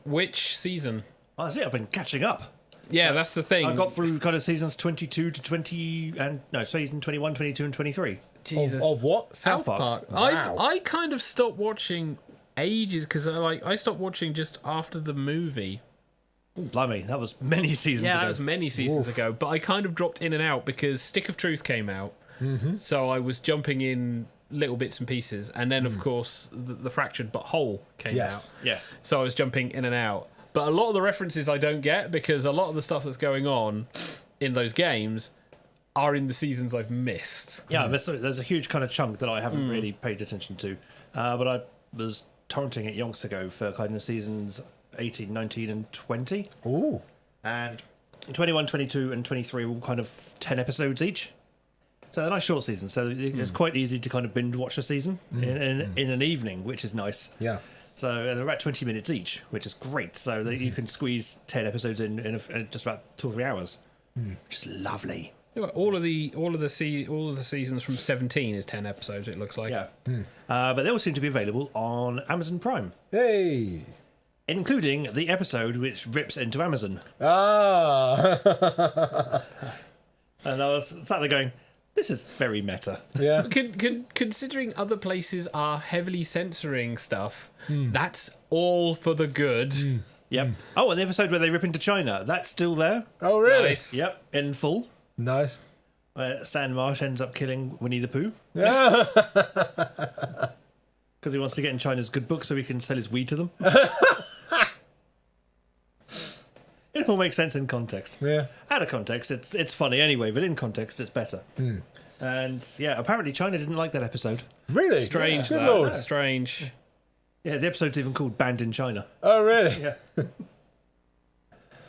Which season? Oh, that's it. I've been catching up. Yeah, that's the thing. I got through kind of seasons 22 to 20, and no, season 21, 22, and 23. Jesus. Of what? South Park. Wow. I kind of stopped watching ages because I stopped watching just after the movie. Ooh, blimey, that was many seasons ago. Yeah, that was many seasons ago. But I kind of dropped in and out because Stick of Truth came out. Mm-hmm. So I was jumping in little bits and pieces. And then, of course, the Fractured But Whole came out. Yes. So I was jumping in and out. But a lot of the references I don't get because a lot of the stuff that's going on in those games are in the seasons I've missed. Yeah, there's a huge kind of chunk that I haven't really paid attention to. But I was torrenting it yonks ago for kind of seasons 18, 19 and 20. Ooh. And 21, 22 and 23 are all kind of 10 episodes each. So they're nice short seasons. So it's quite easy to kind of binge watch a season in an evening, which is nice. Yeah. So they're about 20 minutes each, which is great. So that you can squeeze 10 episodes in just about 2 or 3 hours, which is lovely. Yeah, all of the seasons from 17 is 10 episodes. It looks like. Yeah. But they all seem to be available on Amazon Prime. Hey. Including the episode which rips into Amazon. Ah. And I was sat there going, this is very meta. Yeah. Considering other places are heavily censoring stuff, that's all for the good. Yep. Oh, and the episode where they rip into China, that's still there. Oh, really? Nice. Yep, in full. Nice. Stan Marsh ends up killing Winnie the Pooh. Yeah. Because he wants to get in China's good book so he can sell his weed to them. It all makes sense in context. Yeah. Out of context, it's funny anyway, but in context, it's better. And yeah, apparently China didn't like that episode. Really? Strange, Yeah. that. Good Lord. Strange. Yeah, the episode's even called Banned in China. Oh, really? Yeah.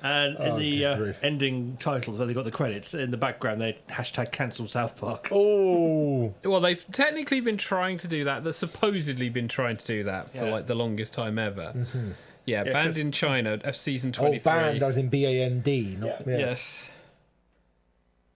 And in the ending titles, where they got the credits, in the background, they #cancel South Park. Oh. Well, they've technically been trying to do that. They've supposedly been trying to do that for like the longest time ever. Mm-hmm. Yeah, Yeah, banned 'cause- in China, season 23. Oh, banned as in BAND, not Yes.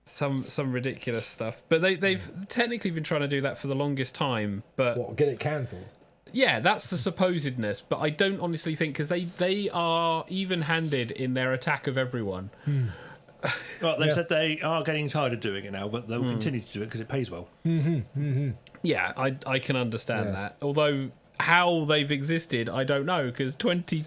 Some ridiculous stuff. But they've technically been trying to do that for the longest time. But What, get it cancelled? yeah, that's the supposedness. But I don't honestly think, because they are even-handed in their attack of everyone. Well, they've said they are getting tired of doing it now, but they'll continue to do it because it pays well. Yeah, I can understand Yeah. that. Although how they've existed, I don't know, because 20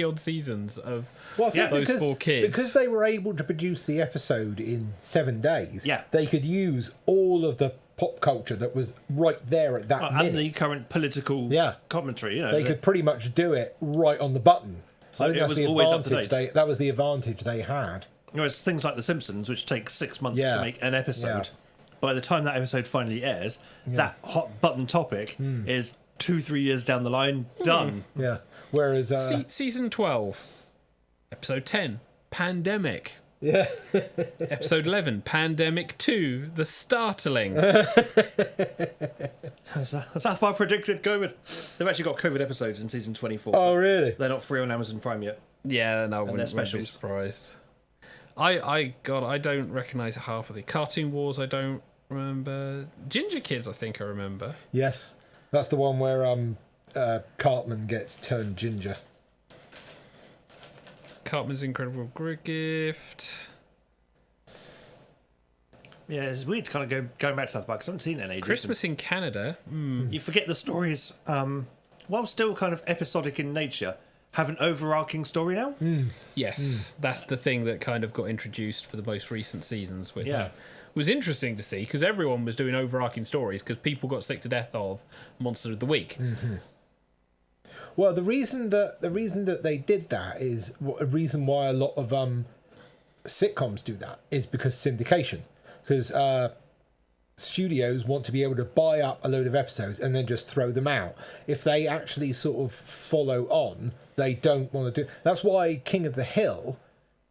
odd seasons of Well, I think those because, 4 kids. because they were able to produce the episode in 7 days, Yeah. they could use all of the pop culture that was right there at that minute. And the current political commentary, you know. They could pretty much do it right on the button. So I think it that's was the always up to advantage date. that was the advantage they had. Whereas things like The Simpsons, which takes 6 months Yeah. to make an episode, Yeah. by the time that episode finally airs, that hot button topic is 2-3 years down the line, done. Yeah. Whereas Season 12, Episode 10, Pandemic. Yeah. Episode 11, Pandemic 2, The Startling. South Park predicted COVID. They've actually got COVID episodes in season 24. Oh, really? They're not free on Amazon Prime yet. Yeah, no, I they're wouldn't be specials. surprised. I don't recognise half of the Cartoon Wars. I don't remember. Ginger Kids, I think I remember. Yes. That's the one where Cartman gets turned ginger. Cartman's Incredible Gift. Yeah, it's weird kind of going back to South Park because I haven't seen it in ages. Christmas in Canada. You forget the stories, while still kind of episodic in nature, have an overarching story now. Yes, that's the thing that kind of got introduced for the most recent seasons, which was interesting to see because everyone was doing overarching stories because people got sick to death of Monster of the Week. Well, the reason that they did that is a reason why a lot of sitcoms do that is because syndication. Because studios want to be able to buy up a load of episodes and then just throw them out. If they actually sort of follow on, they don't want to do. That's why King of the Hill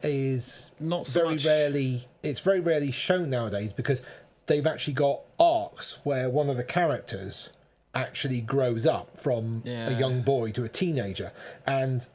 is not so very much. rarely. It's very rarely shown nowadays because they've actually got arcs where one of the characters actually grows up from a young boy to a teenager, and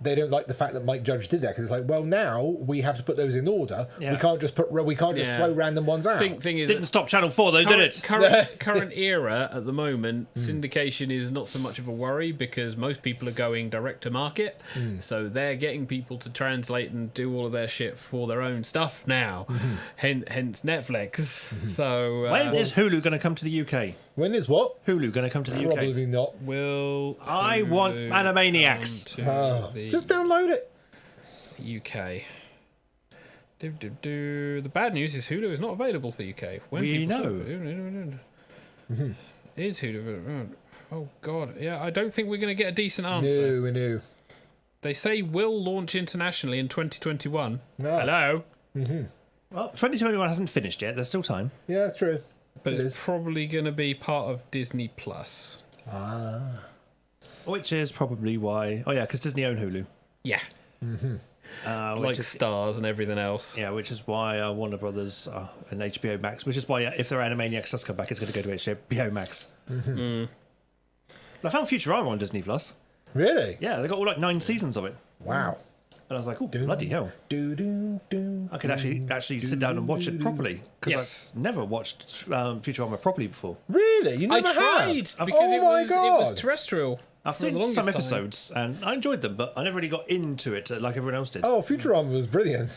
they don't like the fact that Mike Judge did that because it's like, well, now we have to put those in order. Yeah. We can't just throw random ones out. Thing is, Didn't stop Channel 4 though, did it? Current era at the moment, syndication is not so much of a worry because most people are going direct to market, so they're getting people to translate and do all of their shit for their own stuff now. Hence Netflix. So when is Hulu going to come to the UK? When is what? Hulu going to come to the UK? Probably not. I want Animaniacs. Just download it. UK. The bad news is Hulu is not available for UK. We know. Is Hulu? Oh God, yeah. I don't think we're going to get a decent answer. No. They say will launch internationally in 2021. Hello. Well, 2021 hasn't finished yet. There's still time. Yeah, that's true. But it's probably going to be part of Disney Plus. Which is probably why. Oh yeah, because Disney own Hulu. Yeah. Like Stars and everything else. Yeah, which is why Warner Brothers and HBO Max. Which is why if their Animaniacs does come back, it's going to go to HBO Max. I found Futurama on Disney Plus. Really? Yeah, they got all 9 seasons of it. Wow. And I was like, oh, bloody hell. I could actually sit down and watch it properly. Because I've never watched Futurama properly before. Really? You never I tried have? because it my was God. terrestrial. I've for the seen longest some time. episodes and I enjoyed them, but I never really got into it like everyone else did. Oh, Futurama was brilliant.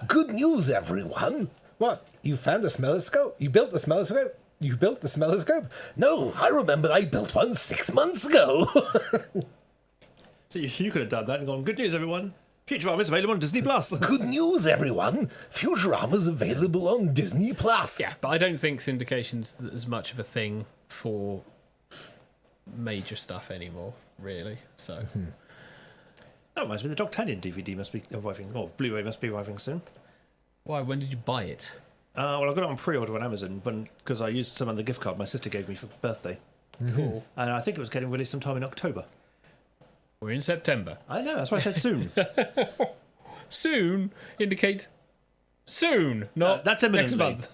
Good news, everyone. What? You found a smelloscope? You built the smelloscope? You built the smelloscope? No, I remember I built one 6 months ago. So you could have done that and gone, good news, everyone. Futurama is available on Disney Plus. Good news, everyone. Futurama's available on Disney Plus. Yeah, but I don't think syndication's as much of a thing for major stuff anymore, really. So That reminds me, the D'Artagnan DVD must be arriving, or Blu-ray must be arriving soon. Why? When did you buy it? Well, I got it on pre-order on Amazon because I used some of the gift card my sister gave me for birthday. Cool. And I think it was getting released sometime in October. We're in September. I know, that's why I said soon. Soon indicates soon, not that's next imminently. month.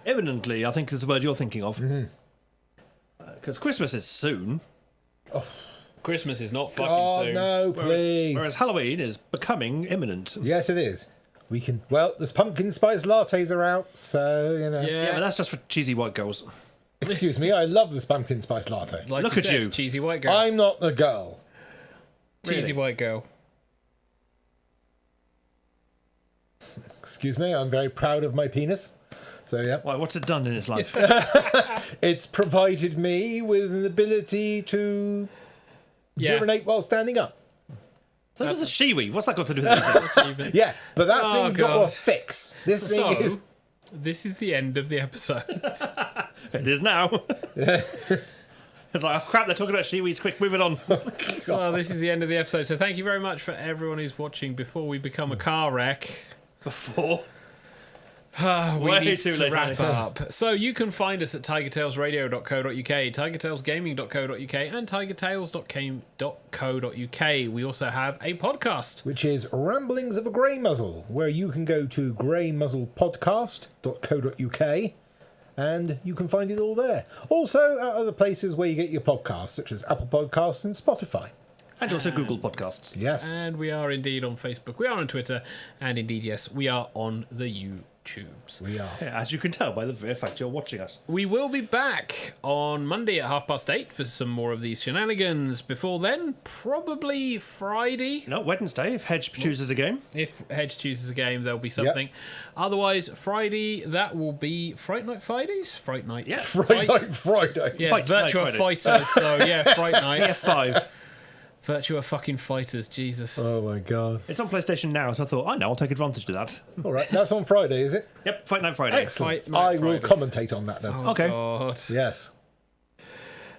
Imminently, I think is the word you're thinking of. Because Christmas is soon. Christmas is not fucking soon. No, please. Whereas Halloween is becoming imminent. Yes, it is. We can. Well, there's pumpkin spice lattes are out, so you know. Yeah, but that's just for cheesy white girls. Excuse me, I love this pumpkin spice latte. Like Look you at said, you. cheesy white girl. I'm not the girl. Cheesy white girl. Excuse me, I'm very proud of my penis. So yeah. Why? What's it done in its life? It's provided me with an ability to urinate while standing up. So that's a shiwi. What's that got to do with anything? Yeah, but that Oh, thing got God. a fix. This So, thing is. this is the end of the episode. It is now. It's like, oh crap, they're talking about shiwis. Quick, moving on. So this is the end of the episode. So thank you very much for everyone who's watching before we become a car wreck. Before? We Way need too to late, wrap honey. up. So you can find us at tigertailsradio.co.uk, tigertailsgaming.co.uk, and tigertails.co.uk. We also have a podcast, Which is Ramblings of a Grey Muzzle, where you can go to greymuzzlepodcast.co.uk and you can find it all there. Also at other places where you get your podcasts, such as Apple Podcasts and Spotify. And also Google Podcasts. Yes. and we are indeed on Facebook, we are on Twitter, and indeed, yes, we are on the YouTubes. We are. Yeah, as you can tell by the very fact you're watching us. We will be back on Monday at 8:30 for some more of these shenanigans. Before then, probably Friday. No, Wednesday, if Hedge chooses a game. If Hedge chooses a game, there'll be something. Otherwise, Friday, that will be Fright Night Fridays? Fright Night. Yeah. Friday. Yeah, Fight Night Virtua Fridays. Fighters, so yeah, Fright Night. F5. Virtua fucking Fighters, Jesus. Oh my god. It's on PlayStation now, so I thought, I know, I'll take advantage of that. Alright, that's on Friday, is it? Yep, Fight Night Friday. Excellent. Fight Night I will Friday. commentate on that then. Oh, Okay. God. Yes.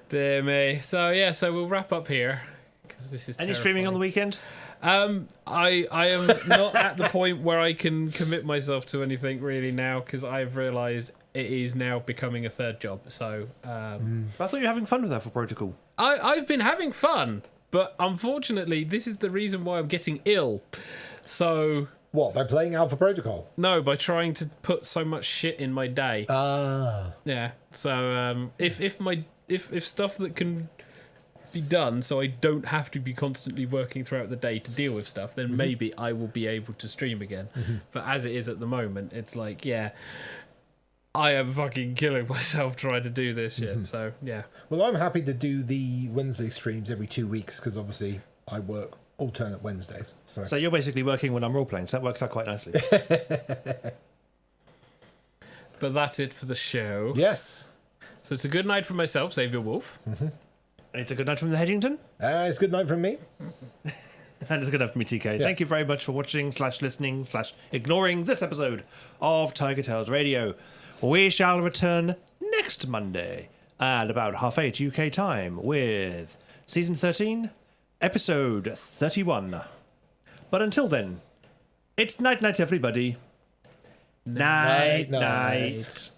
Dear me. So yeah, so we'll wrap up here. 'Cause this is Any streaming on the weekend? I am not at the point where I can commit myself to anything really now because I've realised it is now becoming a third job. So I thought you were having fun with that for Protocol. I've been having fun, but unfortunately, this is the reason why I'm getting ill. So What, by playing Alpha Protocol? no, by trying to put so much shit in my day. Ah. Yeah. So if stuff that can be done so I don't have to be constantly working throughout the day to deal with stuff, then maybe I will be able to stream again. But as it is at the moment, it's like, yeah, I am fucking killing myself trying to do this shit. So, yeah. Well, I'm happy to do the Wednesday streams every 2 weeks because obviously I work alternate Wednesdays. So you're basically working when I'm role-playing, so that works out quite nicely. But that's it for the show. Yes. So it's a good night from myself, Xavier Wolf. And it's a good night from the Hedgington. It's a good night from me. And it's a good night from me, TK. Thank you very much for watching / listening / ignoring this episode of Tiger Tales Radio. We shall return next Monday at about 8:30 UK time with Season 13, Episode 31. But until then, it's night-night, everybody. Night-night.